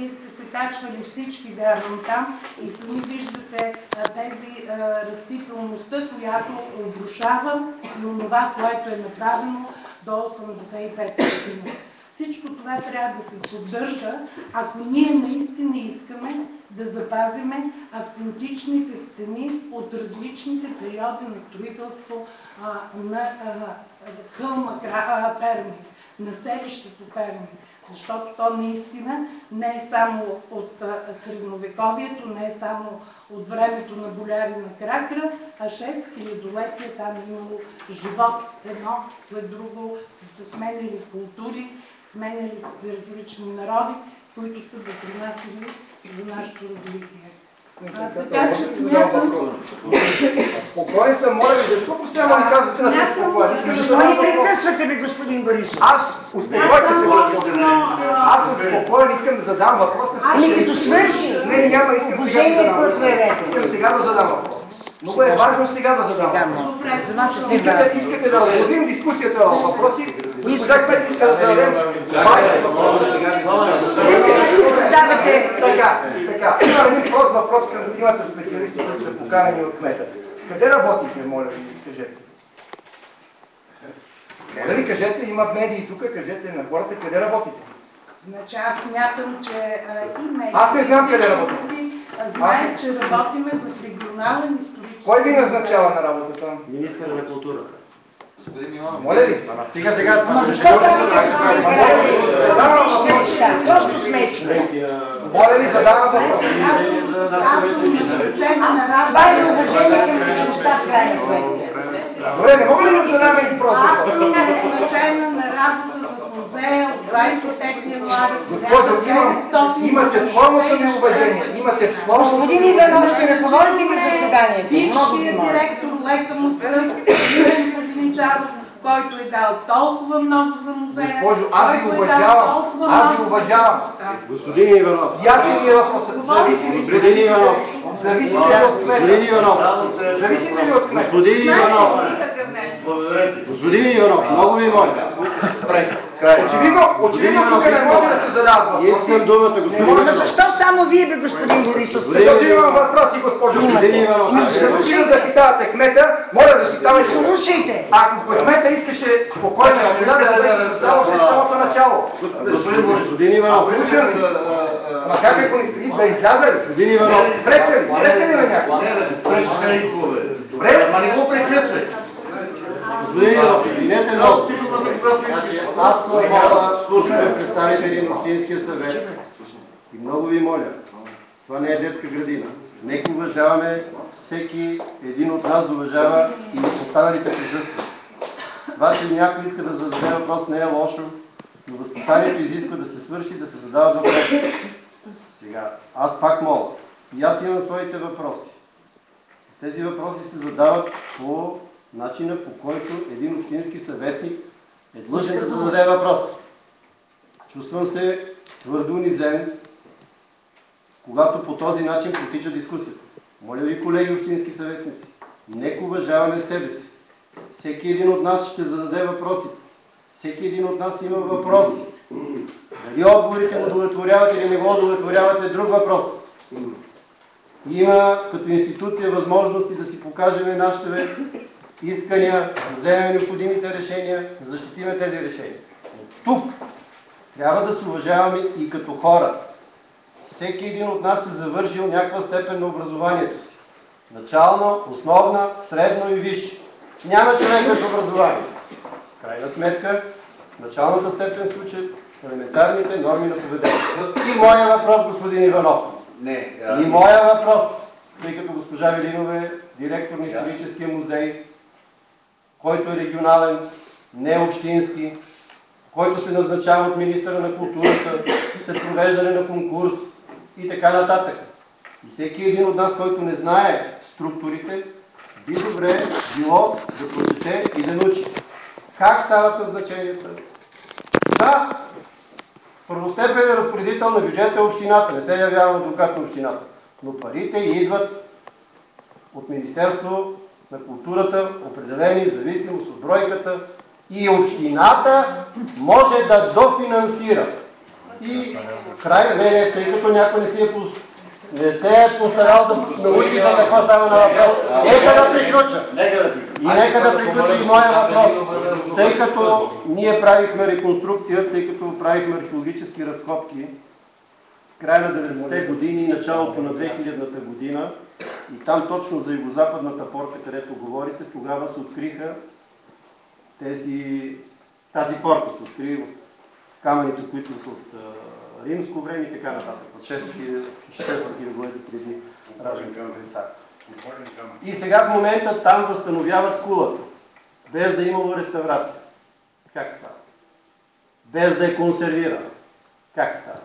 сте се качвали всички, вярвам, там и сами виждате тези растителността, която обрушава и онова, което е направено до 1985 година. Всичко това трябва да се поддържа, ако ние наистина искаме да запазиме автентичните стени от различните периоди на строителство на хълма Перник, на селището Перник. Защото то наистина не е само от средновековието, не е само от времето на Болярина Кракра, а 6000-летия там е имало живот едно след друго, са се сменили култури, сменяли се различни народи, които са допринасяли за нашето развитие. Така че смятам... Спокоен съм, моля ви, защо постоянно ми казвате да съм спокоен? Защо ни прекъсвате ви, господин Борисов? Успокойте се, аз съм спокоен, искам да задам въпрос. Ами като свърши! Не, няма, искам сега да задам въпрос. Искам сега да задам въпрос. Много е важно сега да задам въпрос. Искате да разлобим дискусията във въпроси? Госпожа Кмет иска да зададем важен въпрос. Така, има един прост въпрос към двамата специалисти, които са поканени от кмета. Къде работите, моля ви, кажете? Моля ви, кажете, има медии тук, кажете на хората къде работите. Значи аз смятам, че и медии... Аз не знам къде работите. Знаем, че работиме в регионален исторически... Кой ви назначава на работата? Министър на културата. Господин Миланов. Моля ли? Стига сега. Ама защо просто смешно. Моля ли, задавам въпрос. Това е уважение към личността в крайна сметка. Добре, не мога ли да задам един прост въпрос? Аз съм назначена на работа в музея от 25 януари. Госпожо, имате пълното ми уважение. Господин Иванов, ще ръководите ли заседанието? Бившият директор Лека Мутръс, Юрен Кожничаров, който е дал толкова много за музея. Госпожо, аз ви уважавам. Господин Иванов. Ясен ми е въпросът. Господин Иванов. Зависите ли от кмета? Господин Иванов. Зависите ли от кмета? Господин Иванов. Господин Иванов, много ви моля. Очевидно тук не може да се задават въпроси. Искам думата, господин Иванов. Защо само вие, бе, господин Борисов? Защото имам въпроси, госпожо. Господин Иванов. Очевидно да защитавате кмета, моля да защитавате. Слушайте! Ако кмета искаше спокойно да даде самото начало. Господин Иванов. Ма как ако не стои да изляза ли? Господин Иванов. Прече ли на някой? Добре, ама не го прекъсвай. Господин Иванов, извинете много. Аз мога слушам представители на Общинския съвет и много ви моля, това не е детска градина. Нека уважаваме всеки един от нас да уважава и останалите присъствия. Това, че някой иска да зададе въпрос, не е лошо, но възпитанието изисква да се свърши, да се задават въпроси. Сега, аз пак моля. И аз имам своите въпроси. Тези въпроси се задават по начина, по който един общински съветник е длъжен да зададе въпрос. Чувствам се твърдо унизен, когато по този начин протича дискусията. Моля ви, колеги общински съветници, нека уважаваме себе си. Всеки един от нас ще зададе въпросите. Всеки един от нас има въпроси. Дали отговорите го удовлетворяват или не го удовлетворяват е друг въпрос. Има като институция възможности да си покажем нашите искания, да вземем необходимите решения, да защитиме тези решения. Тук трябва да се уважаваме и като хора. Всеки един от нас е завършил някаква степен на образованието си. Начална, основна, средно и висше. Няма човек без образование. В крайна сметка, началната степен случай елементарните норми на поведение. И моя въпрос, господин Иванов. И моя въпрос, тъй като госпожа Велинова е директор на Историческия музей, който е регионален, не общински, който се назначава от министъра на културата, след провеждане на конкурс и така нататък. И всеки един от нас, който не знае структурите, би добре било да прочете и да научи как стават назначенията. Да, първостепенен разпоредител на бюджета е общината, не се явява адвокат на общината, но парите идват от Министерство на културата, определени в зависимост от бройката, и общината може да дофинансира. И край, тъй като някой не се е постарал да научи за какво става на въпрос. Нека да приключа. И нека да приключи и моя въпрос. Тъй като ние правихме реконструкция, тъй като правихме археологически разкопки в края на 90-те години и началото на 2000-та година, и там точно за югозападната порта, където говорите, тогава се откриха тази порта се откри в камъните, които са от римско време и така нататък. От 6000 години преди Ражен Христа. И сега в момента там възстановяват кулата, без да е имало реставрация. Как става? Без да е консервирана. Как става?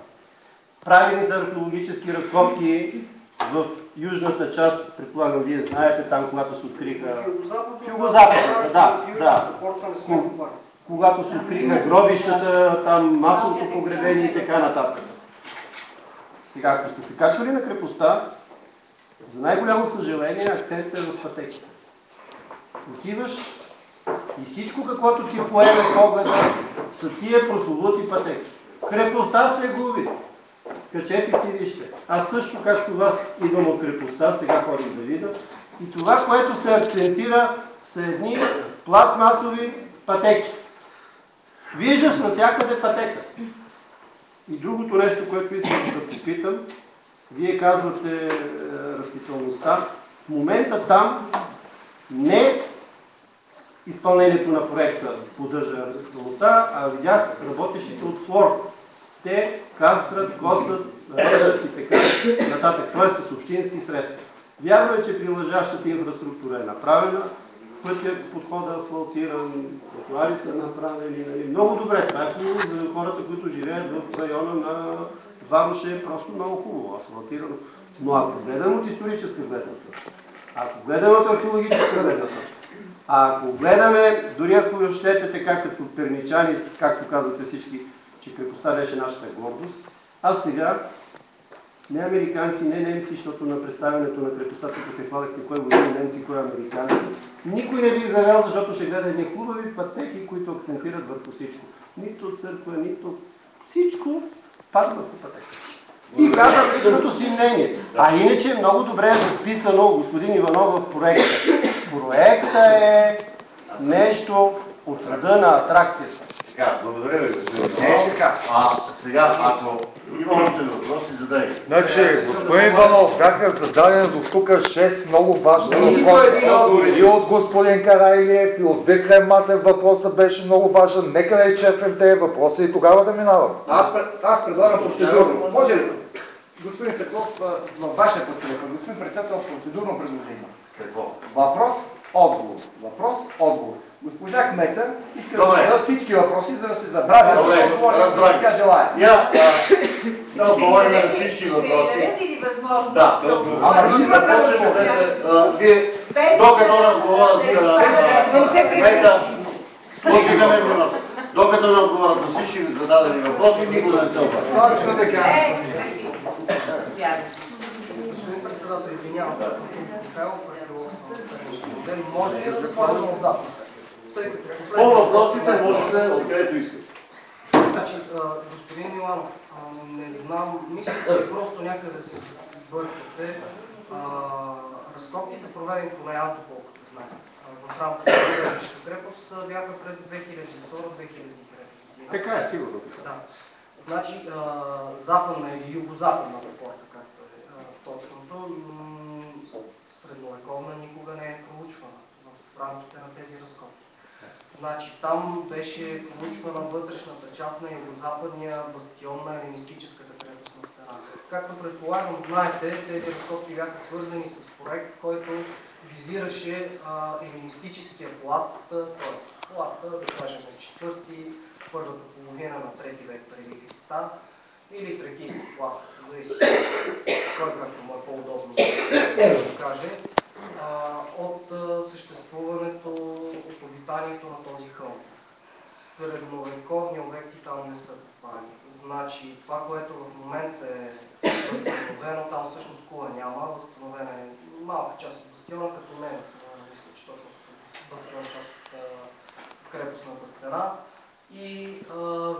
Правени са археологически разкопки в южната част, предполагам вие знаете, там когато се откриха... Югозападната, да. Когато се откриха гробищата, там масовото погребение и така нататък. Сега, ако сте се качвали на крепостта, за най-голямо съжаление акцентът е в пътеките. Отиваш и всичко, каквото ти поеме погледа, са тия прословути пътеки. Крепостта се губи. Качете си, вижте. Аз също, както вас, идвам от крепостта, сега ходим да видя. И това, което се акцентира, са едни пластмасови пътеки. Виждаш навсякъде пътека. И другото нещо, което искам да попитам, вие казвате растителността. В момента там не изпълнението на проекта поддържа растителността, а видях работещите от флор. Те кастрат, косат, режат и така нататък. Т.е. с общински средства. Вярно е, че прилежащата инфраструктура е направена, пътят подхода асфалтиран, тротуари са направени. Нали. Много добре. Това е хубаво за хората, които живеят в района на Варуша, е просто много хубаво, асфалтирано. Но ако гледам от историческа гледна точка, ако гледам от археологическа гледна точка, ако гледаме, дори ако щете така като перничани, както казвате всички, че крепостта беше нашата гордост, аз сега, не американци, не немци, защото на представянето на крепостта тук се хвалихте кой води немци, кой американци, никой не би завел, защото ще гледа едни хубави пътеки, които акцентират върху всичко. Нито църква, нито всичко падва върху пътека. И казвам личното си мнение. А иначе много добре е записано, господин Иванов, в проекта. Проекта е нещо от рода на атракцията. Така, благодаря ви, господин Иванов. Сега, ако има още въпроси, задайте. Значи, господин Иванов, бяха зададени до тук 6 много важни въпроса. И от господин Карайлиев, и от Викрем Матев въпросът беше много важен. Нека да изчерпим тези въпроси и тогава да минавам. Аз предлагам процедурно. Може ли? Господин Петров, във вашия подкрепа, господин председател, процедурно предложение. Какво? Въпрос, отговор. Въпрос, отговор. Госпожа кмета иска да зададат всички въпроси, за да се забравят, защото тя желая. Да отговорим на всички въпроси. Или възможност? Да. Вие, докато нам говорят кмета, слушайте ме внимателно. Докато нам говорят на всички зададени въпроси, никой не се обърне. Точно така. Господин председател, извинявам се, аз съм Михайлов, може ли да започнем от запад? По въпросите може да се откъдето искате. Значи, господин Миланов, не знам, мисля, че просто някъде се бъркате. Разкопките, проведени по Наянто, колкото знаем, в рамката на Гърбишка крепост, бяха през 2002-2003 година. Така е, сигурно. Да. Значи, западна или югозападната порта, както е точното, средновековна никога не е проучвана в рамките на тези разкопки. Значи, там беше проучвана вътрешната част на югозападния бастион на елинистическата крепостна стена. Както предполагам, знаете, тези разкопки бяха свързани с проект, който визираше елинистическия пласт, т.е. класта, да кажем четвърти, първата половина на трети век преди Христа, или тракийски клас, зависи кой както му е по-удобно да го каже, от съществуването, от обитанието на този хълм. Средновековни обекти там не са попали. Значи това, което в момента е възстановено, там всъщност кула няма, възстановена е малка част от бастиона, като не е възстановена, мисля, че точно бастион част от крепостната стена и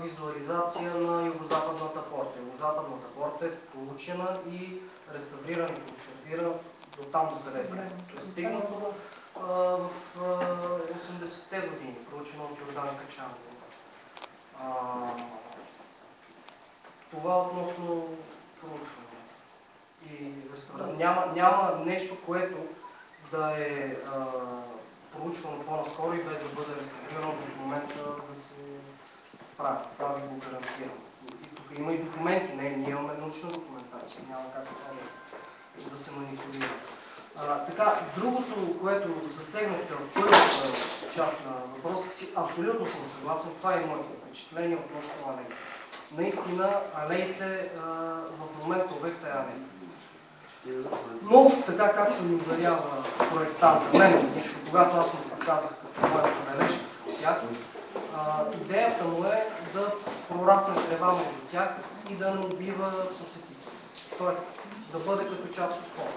визуализация на югозападната порта. Югозападната порта е получена и реставрирана и консервирана до там, до където е стигнато в 80-те години, проучено от Йордан Качанов. Това относно проучване и реставрация. Няма нещо, което да е проучвано по-наскоро и без да бъде реставрирано в момента да се прави. Това ви го гарантирам. И тук има и документи, ние имаме научна документация, няма как да се манипулира. Така, другото, което засегнахте в първата част на въпроса си, абсолютно съм съгласен, това е моето впечатление относно алеите. Наистина, алеите в момента обекта е алея. Но, така както ни уверява проектанта, мен лично, когато аз му показах като моя забележка от тях, идеята му е да прорасне трева между тях и да не убива посетители. Тоест, да бъде като част от фона.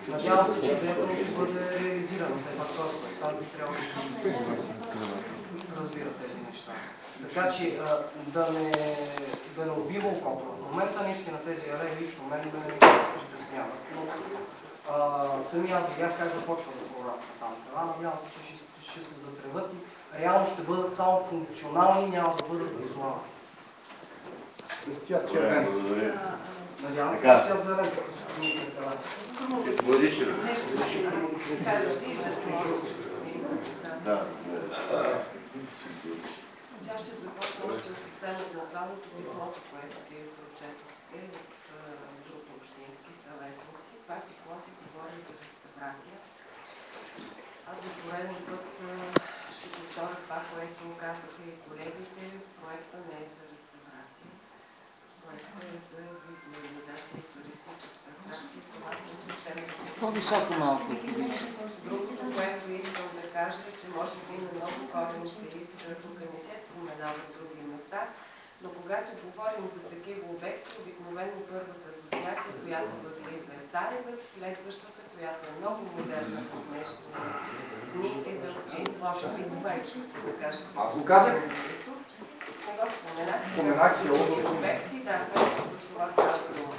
Надявам се, че идеята му ще бъде реализирана. Все пак този проектант би трябвало да разбира тези неща. Така че да не убива окото. В момента наистина тези алеи лично мен ме притесняват. Но сами аз видях как започва да прораства там трева. Надявам се, че ще се затреват и реално ще бъдат само функционални, няма да бъдат визуални. С цвят червен. Надявам се, че цвят зелен. Тя ще започне още от съвсем от началото писмото, което вие прочетохте от другото общински съветници. Това писмо си говори за реставрация. Аз за пореден път ще повторя това, което казаха и колегите. Проекта не е за реставрация. Проекта е за визуализация и туристическа атракция. Това ще съвсем по-високо малко. Другото, което искам да кажа, е, че може би на много корените листа тук не се споменава в други места, но когато говорим за такива обекти, обикновено първата асоциация, която възлиза е Царевец, следващата, която е много модерна в днешни дни, е Белчин. Може би това е, че да кажете. Аз го казах. Не го споменах. Споменах се обекти, да, точно за това казвам.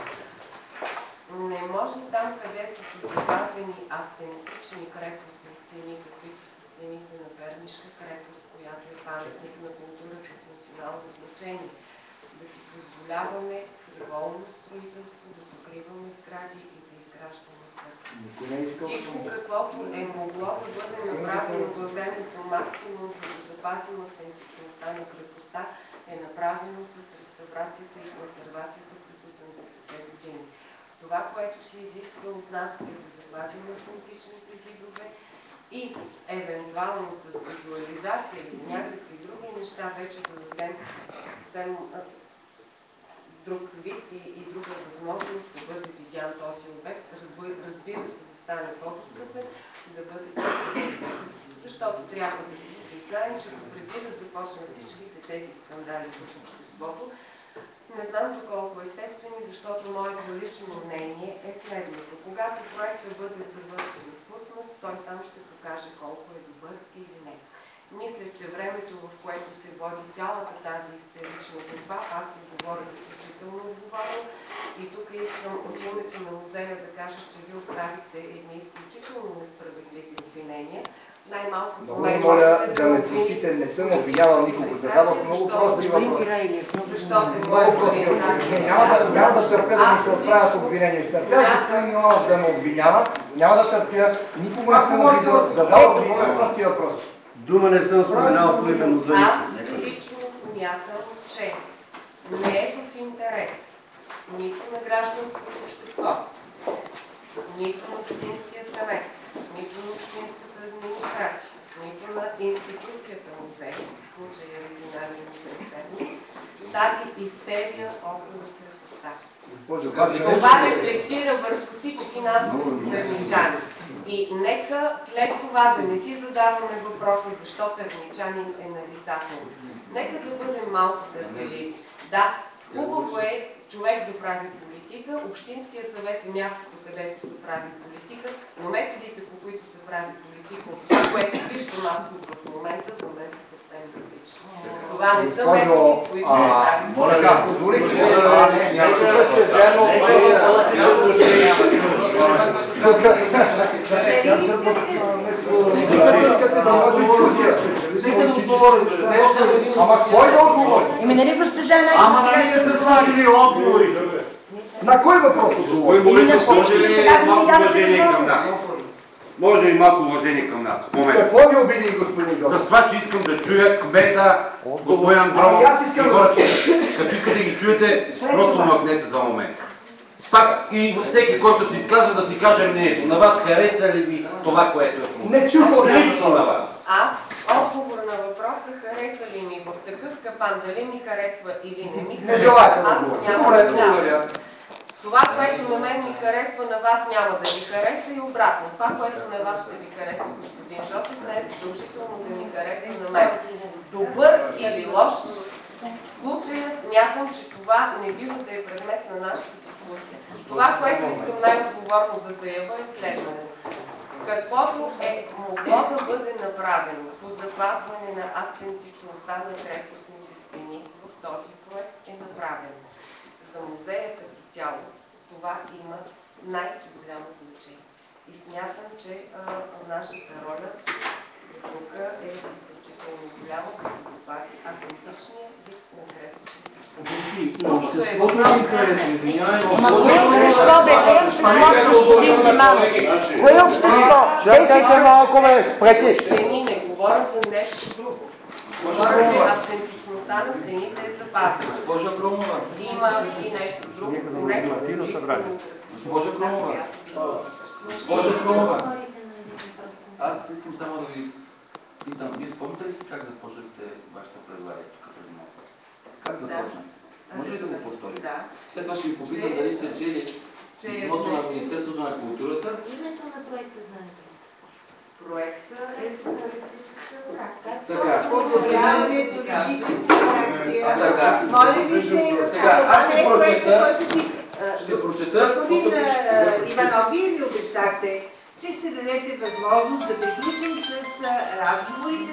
Не може там, където са запазени автентични крепостни стени, каквито са стените на Пернишка крепост, която е паметник на културата с национално значение, да си позволяваме фриволно строителство, да покриваме сгради и да изграждаме църкви. Всичко, каквото е могло да бъде направено във времето максимум, за да запазим автентичността на крепостта, е направено с реставрацията и консервацията през 80-те години. Това, което се изисква от нас, е да запазим автентичните зидове и евентуално с визуализация или някакви други неща вече да дадем съвсем друг вид и друга възможност да бъде видян този обект, разбира се, да стане по-достъпен и да бъде съвсем. Защото трябва да си признаем, че преди да започнат всичките тези скандали в обществото, не знам доколко естествени, защото моето лично мнение е следното. Когато проектът бъде завършен и пуснат, той сам ще покаже колко е добър или не. Мисля, че времето, в което се води цялата тази истерична борба, аз го говоря изключително отговорно и тук искам от името на музея да кажа, че вие отправихте едни изключително несправедливи обвинения. Най-малко много ви моля да ме простите, не съм обвинявал никого, задавах много прости въпроси. Защото няма да търпя да ми се отправят обвинения. Ще търпя господин Миланов да ме обвинява, няма да търпя, никога не съм обидил, задавах ви много прости въпроси. Дума не съм споменал по име музеите. Аз лично смятам, че не е в интерес нито на гражданското общество, нито на общинския съвет, нито на общинската администрация, нито на институцията музей, в случая регионален музей Перник, тази истерия около крепостта. Това рефлектира върху всички нас перничани. И нека след това да не си задаваме въпроса защо перничанин е нарицателен. Нека да бъдем малко търпеливи. Да, хубаво е човек да прави политика, Общинския съвет е мястото, където се прави политика, но методите, по които се прави политика, това, което виждам аз тук в момента, за мен са съвсем различни. Това не са методи, с които се прави. Така, позволите се Ама кой да отговори? Еми нали госпожа Найденова? Ама нали не са сложили отговори? На кой въпрос отговори? Може малко уважение към нас. Може и малко уважение към нас. Какво ви обиди, господин Георгиев? С това, че искам да чуя кмета, господин Андронов и хората. Като искате ги чуете, просто мъкнете за момент. Пак и всеки, който се изказва, да си каже мнението. На вас хареса ли ви това, което е в момента? Не чух лично на вас. Аз, отговор на въпроса, хареса ли ми в такъв капан, дали ми харесва или не ми харесва, Не желаете да аз отговоря. няма Добре, да благодаря. Това, което на мен ми харесва, на вас няма да ви хареса и обратно. Това, което на вас ще ви харесва, господин Шопов, не е задължително да ми харесва на мен. Добър или лош, в случая смятам, че това не бива да е предмет на нашата дискусия. Това, което искам най-отговорно да заявя е следното. Каквото е могло да бъде направено по запазване на автентичността на крепостните стени в този проект е направено. За музея като цяло това има най-голямо значение. И смятам, че нашата роля тук е изключително голяма да се запази автентичния вид на крепостните. Обществото ми хареса, извинявай, но Ама кое общество, бе? Кое общество, господин Диманов? Кое общество? Чакайте малко, бе, спрете. Стени не говоря за нещо друго. Говоря, че автентичността на стените е запазена. Госпожа Крумова. Има и нещо друго. Госпожа Крумова. Госпожа Крумова. Аз искам само да ви питам. Вие спомните ли си как започнахте вашата предлагане тук преди малко? Как започнахте? Може ли да го повторите? Да. След това ще ви попитам дали сте чели писмото на Министерството на културата. Името на проекта знаете ли? Проекта е за туристическа атракция. Така. Подобряване туристическа атракция. Така. Моля ви се, Така, аз ще това не е проект, прочета. който си... Ще прочета. Господин Иванов, вие ли обещахте, че ще дадете възможност да приключим с разговорите,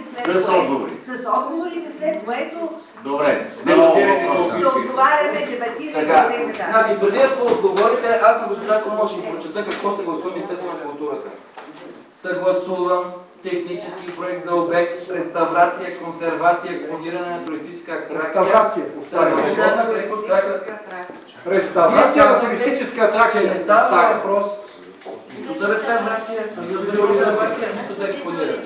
след отговорите, след което добре. ще отговаряме, дебатираме Така, темата. значи преди да отговорите, аз на госпожа Крумова ще прочета какво се гласува Министерството на културата. Съгласуван технически проект за обект, реставрация, консервация, експониране на туристическа атракция. Реставрация. Реставрация на туристическа атракция. Не става въпрос нито за реставрация, нито за консервация, нито за експониране.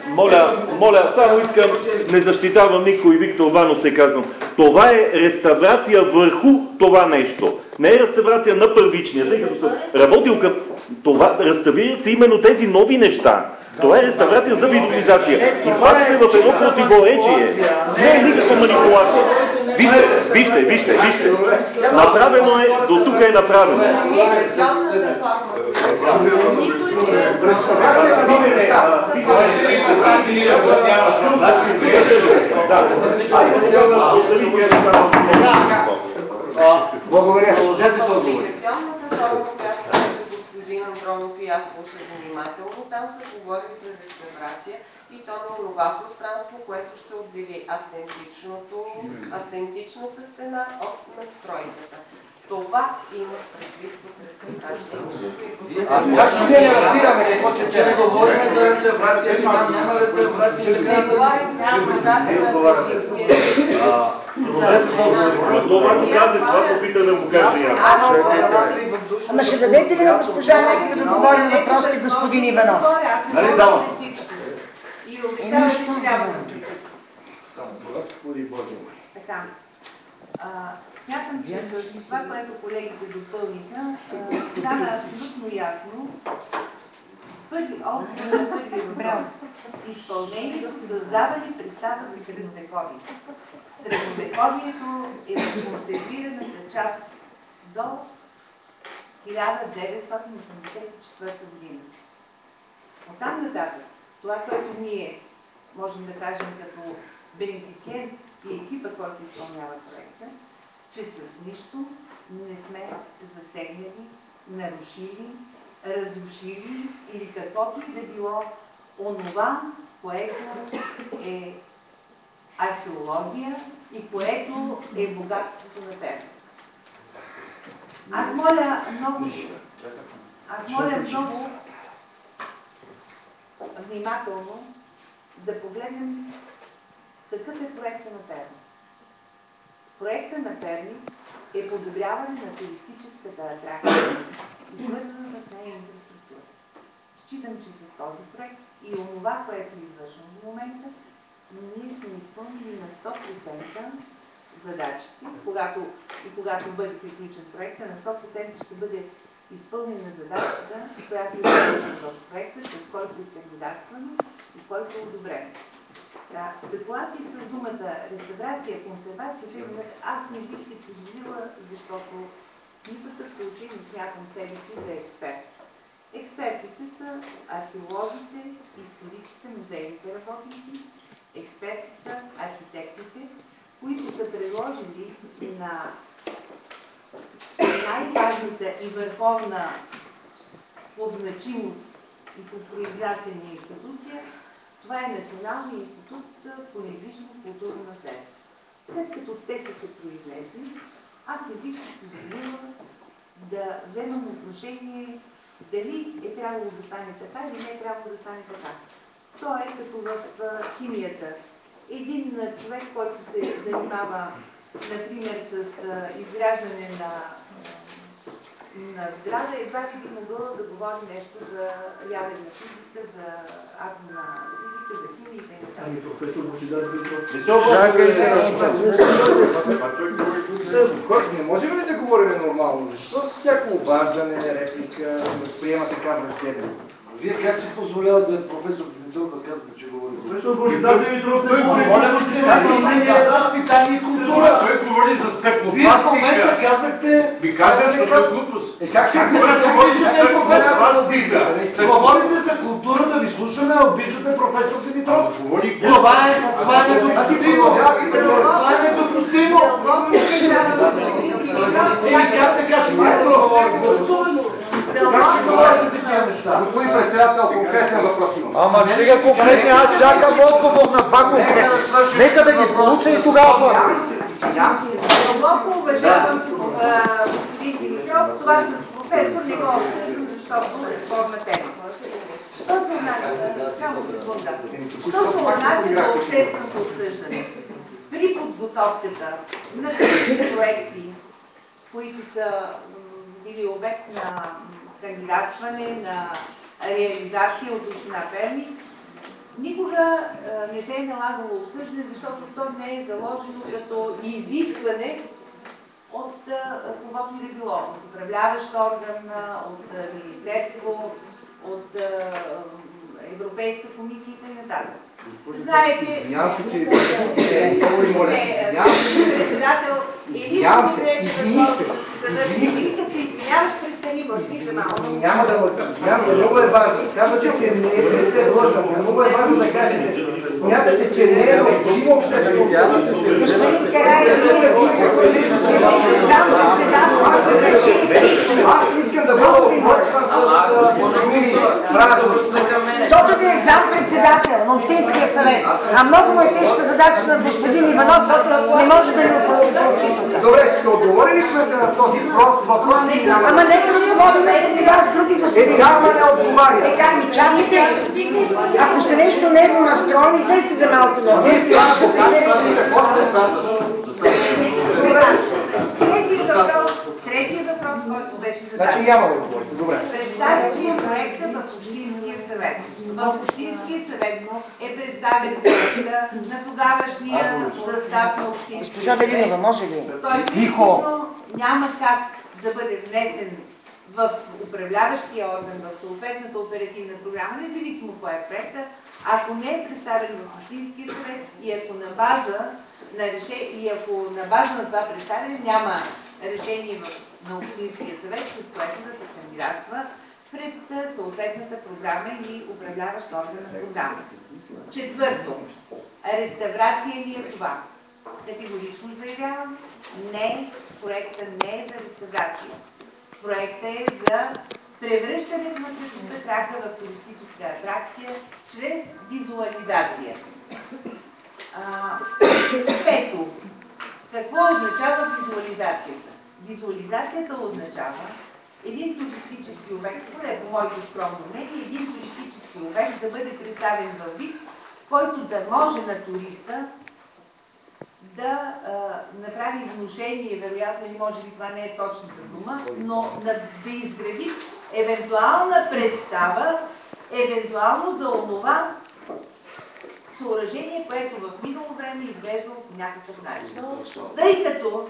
Моля, само искам, не защитавам никой, Виктор Банов се казвам. Това е реставрация върху това нещо. Не е реставрация на първичния, тъй като съм работил към това, реставрират се именно тези нови неща. Това е реставрация за видеолизация. Изпадате в едно противоречие. Не е никаква манипулация. Вижте. Направено е, до тук е направено. Благодаря. Продължете с отговори. Господин Андронов и аз слушах внимателно, там се говори за реставрация и то на това пространство, което ще отдели автентичната стена от надстройката. Това има предвид в реставрация. Ние не разбираме какво, че не говорим за реставрация, че там няма реставрация. Не говорим за реставрация на първичния. Продължете с отговори. Това го каза, това се опита да го каже я. Ама ще дадете ли на госпожа Найденова да отговори на въпросите господин Иванов? Нали давам? И обещавам, че няма да приключим. Господи Боже мой. Така. Смятам, че това, което колегите допълниха, стана абсолютно ясно. Първи отговор на първи въпрос изпълнението създава ли представа за средновековие. Средновековието е в консервираната част до 1984 година. Оттам нататък, това, което ние можем да кажем като бенефициент и екипа, който изпълнява проекта, че с нищо не сме засегнали, нарушили, разрушили или каквото и да било онова, което е археология и което е богатството на Перник. Аз моля много внимателно да погледнем какъв е проектът на Перник. Проектът на Перник е подобряване на туристическата атракция и свързана с нея инфраструктура. Считам, че с този проект и онова, което извършвам в момента, ние сме изпълнили на 100% задачите, когато бъде приключен проекта, на 100% ще бъде изпълнена задачата, която е изпълнена в проекта, с който е кандидатствано и който е одобрен. Спекулации с думата реставрация, консервация, аз не бих си позволила, защото в никакъв случай не смятам себе си за експерт. Експертите са археолозите, историците, музейните работници, експерти са архитектите, които са предложили на най-важната и върховна по значимост и по произнасяне институция, това е Националния институт по недвижимо културно наследство. След като те са се произнесли, аз не бих си позволила да вземам отношение дали е трябвало да стане така или не е трябвало да стане така. То е като в химията. Един човек, който се занимава, например, с изграждане на сграда, едва ли би могъл да говори нещо за ядерна физика, за атомна физика, за химия и т.н. Ами професор Божидар Димитров. Не можем ли да говорим нормално? Защо всяко обаждане, реплика, възприема така враждебно? Вие как си позволявате професор Димитров да казвате, че говори? Професор Божидар Димитров, той говори за възпитание и култура. Той говори за стъклопластика. Вие в момента казахте... Ви казах, защото е глупост. Как ще обиждате професор Димитров? Говорите за култура, да ви слушаме, а обиждате професор Димитров. Това е недопустимо. Това е недопустимо. Как така ще говорите? Как ще говорите такива неща? Господин председател, конкретен въпрос имам. Ама сега конкретно аз чакам отговор на два конкретно. Нека да ги получа и тогава. Дълбоко уважавам господин Димитров, това с професор не го обсъждам, защото е спорна тема. Що се отнася до общественото обсъждане? При подготовката на тези проекти, които са били обект на кандидатстване, на реализация от община Перник, никога не се е налагало обсъждане, защото то не е заложено като изискване от когото и да било, от управляващ орган, от министерство, от Европейска комисия и т.н. Знаете, Извинявам се, че много ви моля. председател, Извинявам се, извини се. като се извиняваш, престани, мълчи малко. Няма да мълча. Много е важно. Казвате, че не сте длъжна. Много е важно да кажете. Смятате, че не е необходимо обществено. Господин Карайли, аз искам да бъда облъчван с фрази. Защото ви е зам-председател на Общинския съвет. А много му е тежка задача на господин Иванов, не може да ни получи тук. Добре, ще отговорили сме на този прост въпрос. Ама нека да отговорим на други господин. Няма не отговаря. Така, ми чакайте. Ако сте нещо нево настроени, излезте за малко на Вие си аз покажете какво сте. Третия въпрос, който беше зададен. Значи няма да отговорите. Добре. Представяте проекта в Общинския съвет. В Общинския съвет е представен проекта на тогавашния състав на Общинския съвет. Госпожа Велинова, може ли? Той принципно няма как да бъде внесен в управляващия орган, в съответната оперативна програма, независимо кой е проекта, Ако не е представен в Общинския съвет и ако на база на това представяне няма решение на Общинския съвет, с което да се кандидатства пред съответната програма или управляващ орган на програмата. Четвърто, реставрация ли е това? Категорично заявявам, не, проектът не е за реставрация. Проектът е за превръщането на красотата Трака в туристическа атракция чрез визуализация. Пето, какво означава визуализацията? Визуализацията означава един туристически обект, поне по моето скромно мнение, един туристически обект да бъде представен във вид, който да може на туриста да направи внушение, вероятно и може би това не е точната дума, но да изгради евентуална представа, евентуално за онова съоръжение, което в минало време изглежда по някакъв начин. Тъй като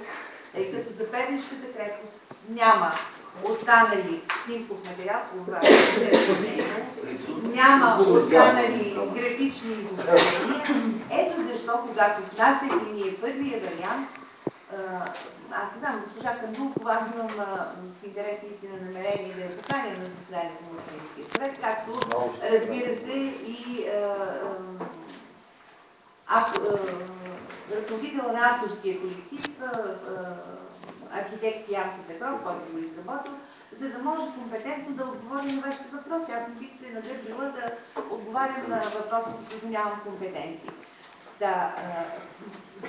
за Пернишката крепост няма останали снимков материал, няма останали графични изображения. Ето защо, когато внасяхме ние първия вариант, аз не знам, госпожа Кандулкова, аз имам в интерес истина намерение да я поканя на заседанието на Общинския съвет, както разбира се и ръководител на авторския колектив, архитект Янко Петров, който го изработил, за да може компетентно да отговори на вашите въпроси. Аз не бих се надържала да отговарям на въпросите, които нямам компетенции.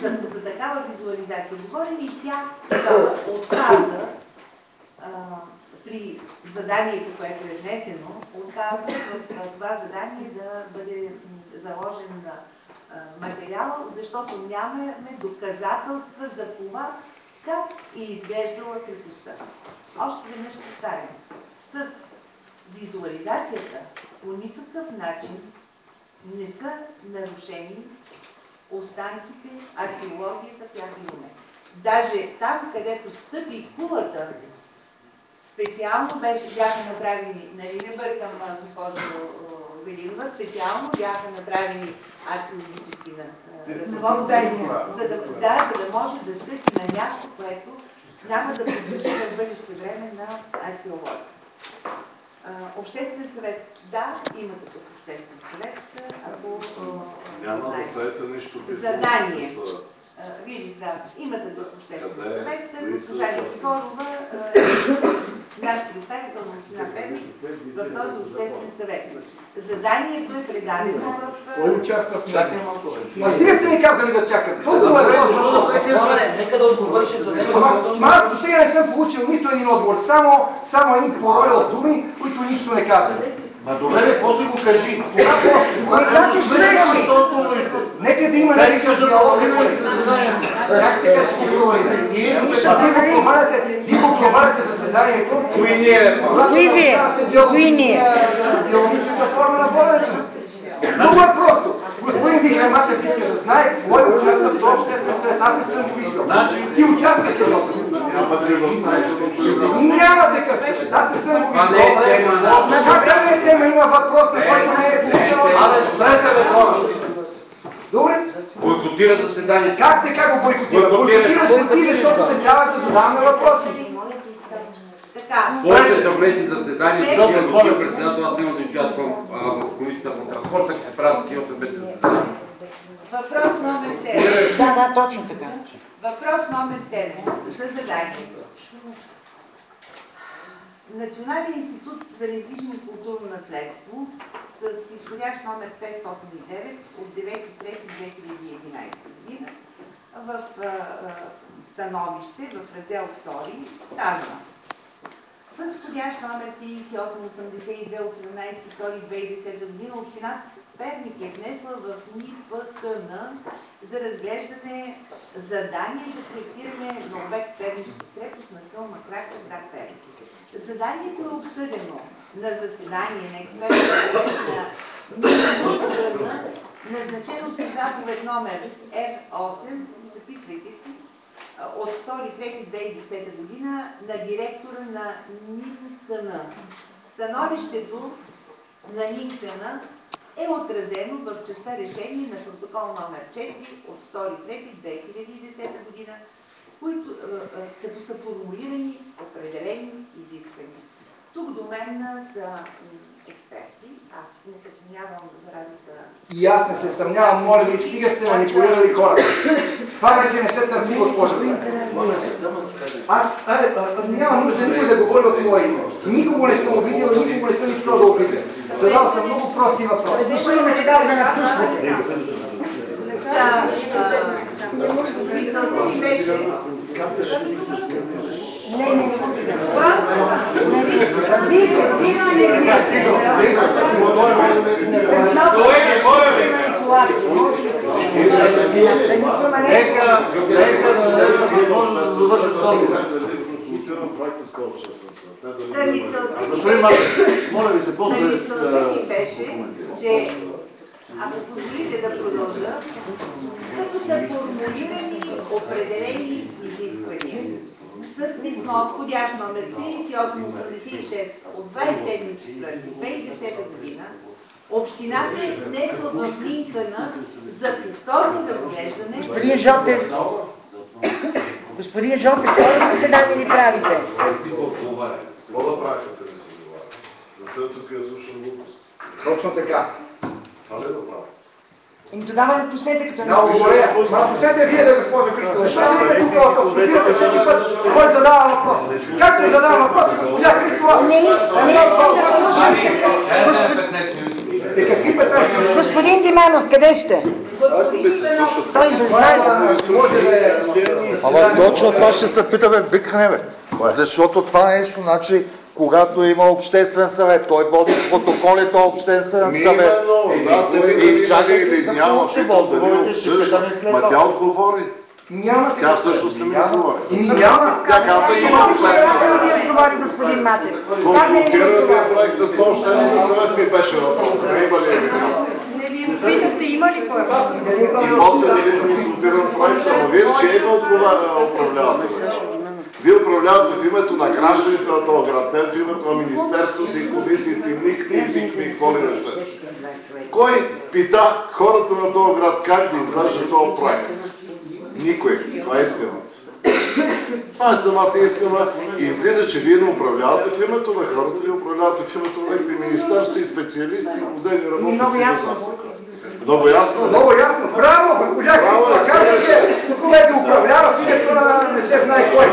За такава визуализация говорим и тя отказа при заданието, което е внесено, отказа в това задание да бъде заложен материал, защото нямаме доказателства за това как е изглеждала крепостта. Още веднъж повтарям, с визуализацията по никакъв начин не са нарушени останките, археологията, която имаме. Даже там, където стъпи кулата, специално бяха направени, нали не бъркам, госпожо Велинова, специално бяха направени археологически разработки, за да може да стъпи на място, което няма да подлежи в бъдеще време на археология. Обществен съвет, да, има такъв обществен съвет, ако няма на сайта нищо писано. Задание. Видиш, да, има такъв обществен съвет. Госпожа Никифорова наш представител на община Перник в този обществен съвет. Заданието е предадено в... Кой участва в чакане малко? Ма стига сте ни казали да чакаме. Толкова е просто. Нека да отговориш за него. Аз до сега не съм получил нито един отговор. Само един порой от думи, които нищо не казват. Ма добре, после го кажи. Кога после? Нека да има някакъв диалог. Как така ще ги говорите? Вие го проваляте заседанието. Кои ние? Кои ние? Диалогичната форма на воденето. Много е просто. Господин Вихрен Матев иска да знае кой участва в този обществен съвет. Аз не съм го виждал. Ти участваш в този няма такъв съвет. Аз не съм го виждал. Как не е тема? Има въпрос, на който не е получил. Абе, спрете бе хора! Добре? Бойкотира заседание. Как така го бойкотира? Бойкотираш ли ти, защото не трябва да задаваме въпроси? Своите съвместни заседания, защото господин председател, аз няма да участвам в комисията по транспорта, като се правят такива съвместни заседания. Въпрос номер 7. Да, точно така. Въпрос номер 7 за заданието. Национален институт за недвижимо и културно наследство с изходящ номер 509 от 9.3.2011 година в становище в раздел 2 казва: с изходящ номер 3882 от 17.2.2010 година община Перник е внесла в НИПКН за разглеждане задание за проектиране на обект Пернишка крепост на Кълма Крачка, град Перник. Заданието е обсъдено на заседание на експертната на НИПКН, назначено с заповед номер R8, записвайте си, от 2.3.2010 година на директора на НИПКН. Становището на НИПКН е отразено в частта решение на протокол номер 4 от 2.3.2010 година, като са формулирани определени изисквания. Тук до мен са експерти, аз не се съмнявам за разлика. И аз не се съмнявам, моля ви, стига сте манипулирали хората. Това вече не се търпи, госпожо. Аз няма нужда никой да говори от моя име. Никого не съм обидил, никого не съм искал да обидя. Задал съм много прости въпроси. Разрешаваме ти да напуснете. Моля ви се, после... Мисълта ми беше, че ако позволите да продължа, като са формулирани определени изисквания с писмо входящ номер 3886 от 27.4.2010 година, общината е внесла в Линкъна за повторно разглеждане... Господин Жотев, това заседание ли правите? Какво да правите, да се говоря? Не съм тук да слушам глупост. Точно така. Това ли да правя? И тогава не пуснете като много добре. Пуснете вие да, госпожо Христова. Ще сте тук въпрос. Пуснете всеки път, кой задава въпрос. Както задава въпрос, госпожа Христова... Не искам да слушам. Какви 15 минути? Господин Диманов, къде сте? Той зазнава. Ама точно това ще се питаме, викане, бе. Защото това нещо, значи, когато има обществен съвет, той води протоколите обществен съвет. Именно, да сте питали или няма, ма тя отговори. Тя всъщност не ми отговори. Тя каза, има обществен съвет. Господин Матев. Консултираният проект с този обществен съвет ми беше въпросът. Не има ли или няма? Питахте, има ли кой? И после дали консултиран проект, но вие че има управлявате. Вие управлявате в името на гражданите на този град, не в името на Министерството и комисиите, никни и викни, какво ли нещо. Кой пита хората на този град как да извършат този проект? Никой. Това е истината. Това е самата истина и излиза, че вие не управлявате в името на хората, вие управлявате в името на някакви министерства и специалисти и музейни работници. Много ясно. Много ясно. Браво, госпожа Христова. Казвате, документи управлява в името на не се знае кой.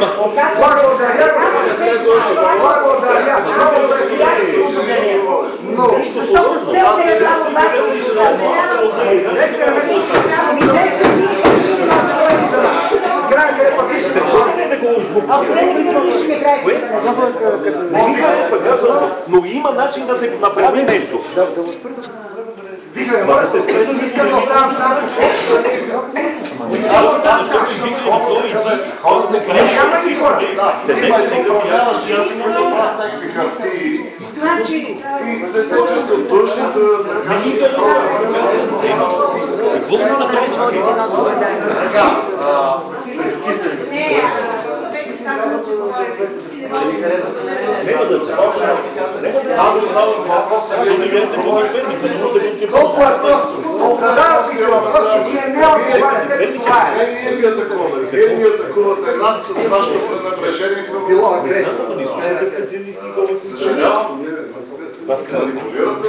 Благодаря. Благодаря. Много. Защото целта е само ваша но има начин да се направи нещо. Викаме, моля се, не искам да оставам сам. Няма ли хора? Има и управляваш и аз не правят някакви хартии. Значи... И не се чувстват души да кажат хора. Какво да се направи това заседание? Аз задавам въпроса, за да гледате колко е просто? Задавате въпроси, вие не отговаряте, това е. Не, ние ви атакуваме. Вие ни атакувате нас с вашето пренебрежение към въпроса. Съжалявам.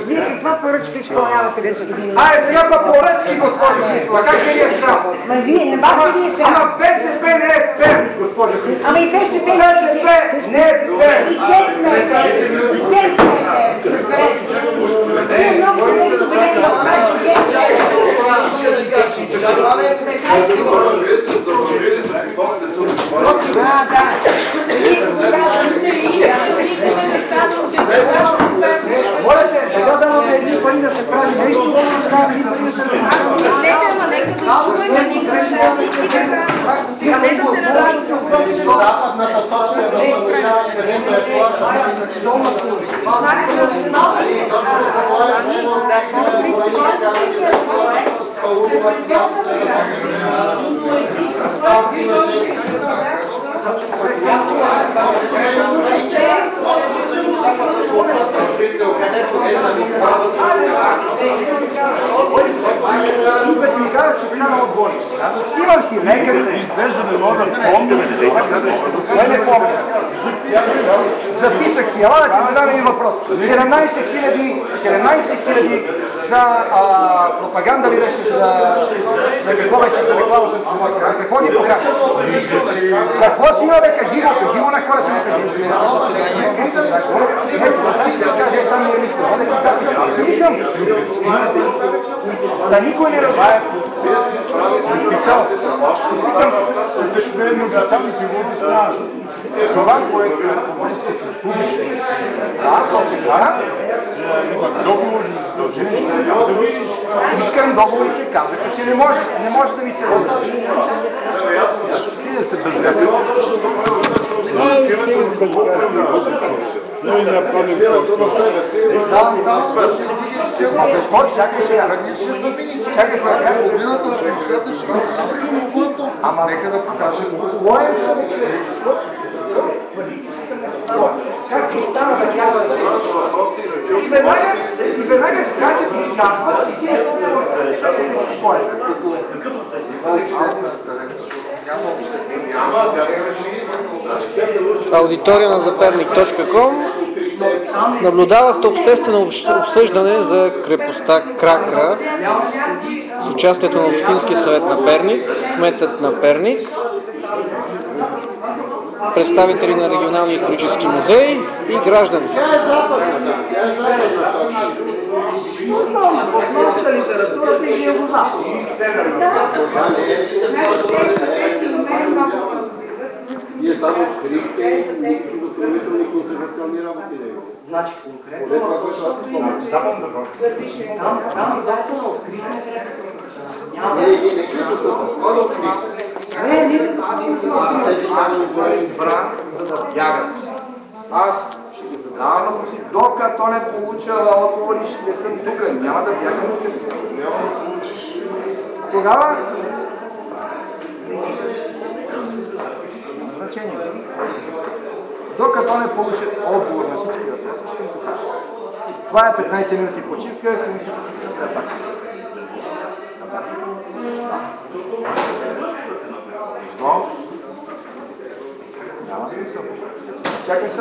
Вие каква поръчка изпълнявате 10 години? Айде сега па поръчки, госпожо Христова, как ще ви е срам? Ма вие, не вас ли ви е срам? Ама БСП не е Перник, госпожо Христова. Ама и БСП не е Перник. И ГЕРБ не е Перник. И ГЕРБ не е Перник. Вие много нещо да не направи, че ГЕРБ не е Вие сте забравили за какво сте тук. Да. Моля те, сега даваме едни пари да се прави нещо, оставаме едни пари да се прави. Нека да чуем, нека да къде да се работи. Западната точка да продължава, където е плата. Тук си ми казах, че трябва от болница. Имам си лекарите. Изглежда не мога да помня. Не помня. Записах си, ела да ти задам един въпрос. 17 000 за пропаганда ли беше за какво беше за реклама? Какво ни покажа? Какво си има да кажи го? Кажи го на хората да кажи. Да никой не разбира. Това, което е с публични, договорни задължения, искам договорите, казаха, че не може да ми се разреши. Стига се безвредно. Стига се безвредно. Но и не пълним Защо? Чакай сега. Чакай сега. Половината от нещата ще ги свободно. Нека да покажем. Как ти стана да казва? И веднага скачат и ми казват, че си не Аудитория на Заперник.com. Наблюдавахте обществено обсъждане за крепостта Кракра с участието на Общинския съвет на Перник, кметът на Перник, представители на Регионалния исторически музей и граждани. Основната литературата и Вие само открихте възстановителни консервационни работи. Значи конкретно там изобщо открихме избран, за да бягат. Аз ще ги задавам, докато не получа отговори, ще съм тук. Няма да бягам. Тогава значение. Докато не получат отговор на всички въпроси, ще им покажа. Това е 15 минути почивка, комисията атака. Защо? Няма смисъл. Чакай се.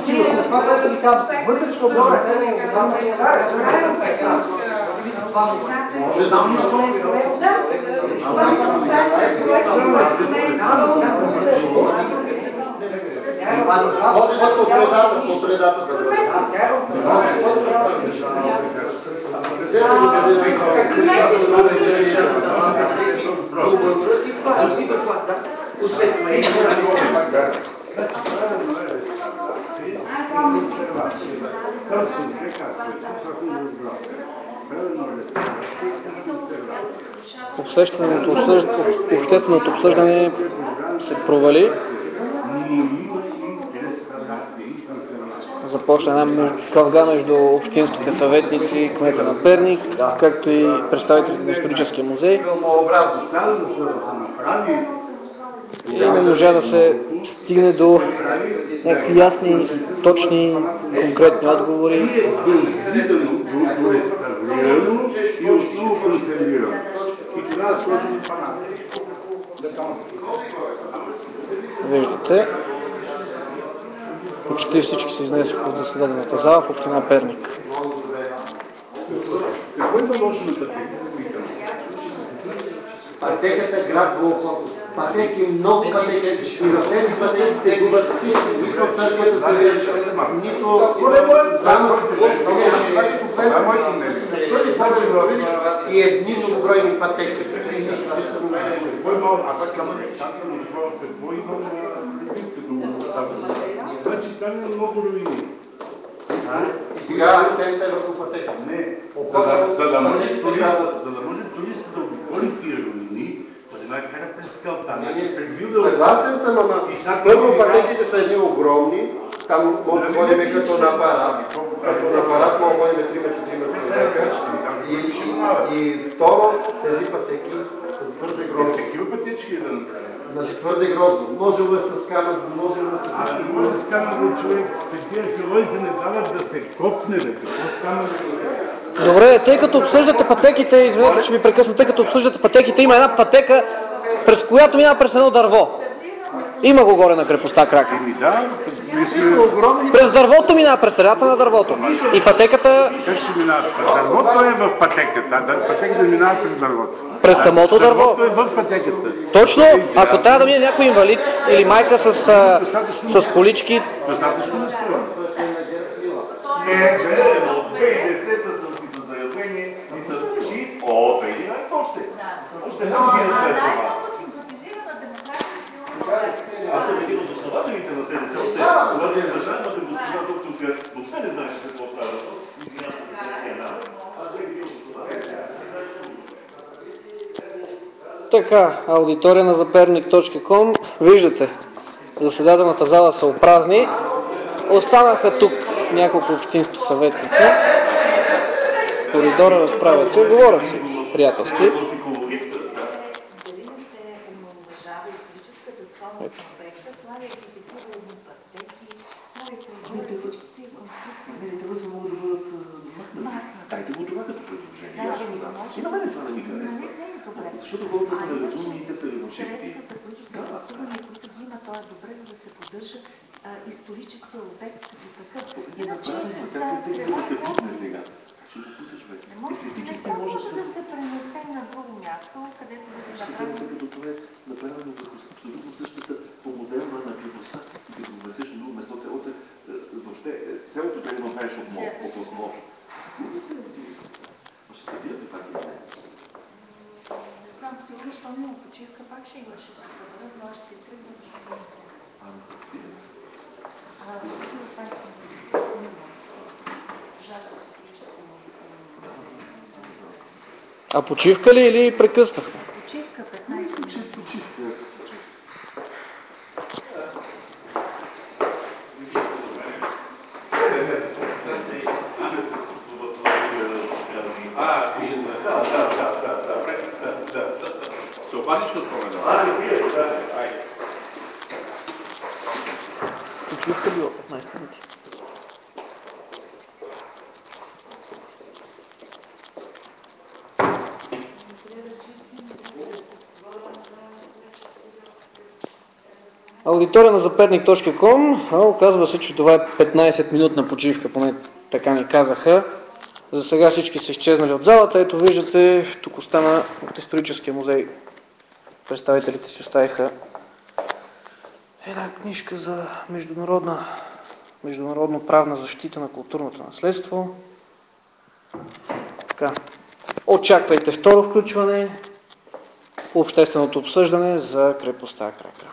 Сега това, което ви казвате, вътрешно образование е Може да по средата да бъде. Общественото обсъждане се провали. Започна една кавга между общинските съветници и кмета на Перник, както и представителите на историческия музей. И не можа да се стигне до някакви ясни, точни, конкретни отговори. И отново консервирано. И тогава сложим панак. Виждате, почти всички се изнесоха от заседателната зала в община Перник. Какво е заложено пътека? Пътеката е град Волков. Пътеки, много пътеки. И в тези пътеки се губят всички. Нито църквата се вижда, нито само и едни многобройни пътеки. Какво имам значи там е много руини. Сега акцентът е върху пътека. Не, за да може туристът да обиколи тия руини, кара през скалта. Съгласен съм, ама първо пътеките са едни огромни, там може да ходим като на апарат. Като на апарат може да ходим 3-4 човека. И второ, тези пътеки са твърде грозни. Такива пътечки да направим. Значи твърде грозно. Можело е с камък, можело е с всички. Може да стане да човек, тези герои да не дават да се копне, да какво стана да... Добре, тъй като обсъждате пътеките, извинете, ще ви прекъсна, тъй като обсъждате пътеките, има една пътека, през която минава през едно дърво. Има го горе на крепостта крак. През дървото минава, през средата на дървото. И пътеката... Как ще минава? Дървото е в пътеката. Пътеката минава през дървото. През самото дърво. Дървото е в пътеката. Точно, ако трябва да мине някой инвалид или майка с колички... Достатъчно не струва. Не, от 2010-та съм си със заявление и са 6 от 2011 още. Още една година след това. Аз съм един от основателите на СДС, когато уважаемата госпожа докторка въобще не знаеше какво става въпрос. Извинявам се за тези една. Аз бях един от основателите. Така, аудитория на zapernik.com. Виждате, заседателната зала са опразни. Останаха тук няколко общински съветници. В коридора разправят се, говорят си приятелски. Дайте го това като предложение. И на мен това не ми харесва. Защото хората са неразумни и те са разумчивци. Средствата, които са гласувани, които ги има, то е добре, за да се поддържа историческия обект като такъв. Иначе става тревога. Не може да се пренесе на друго място, където да се направи. Като това е направено върху абсолютно същата по модела на крепостта и като го внесеш на друго место, цялото трябва да направиш от основа. Ще се видят пак и не знам, сигурно, що ми почивка пак ще имаше, ще се бъдат, но ще си тръгна, защото не А почивка ли или прекъснахме? Почивка 15 минути. Почивка. Се обадиш от проведа? Айде. Почивка било 15 минути. Аудитория на zapernik.com. Оказва се, че това е 15-минутна почивка, поне така ми казаха. За сега всички са изчезнали от залата. Ето виждате, тук остана от историческия музей. Представителите си оставиха една книжка за международно правна защита на културното наследство. Така. Очаквайте второ включване по общественото обсъждане за крепостта Кракра.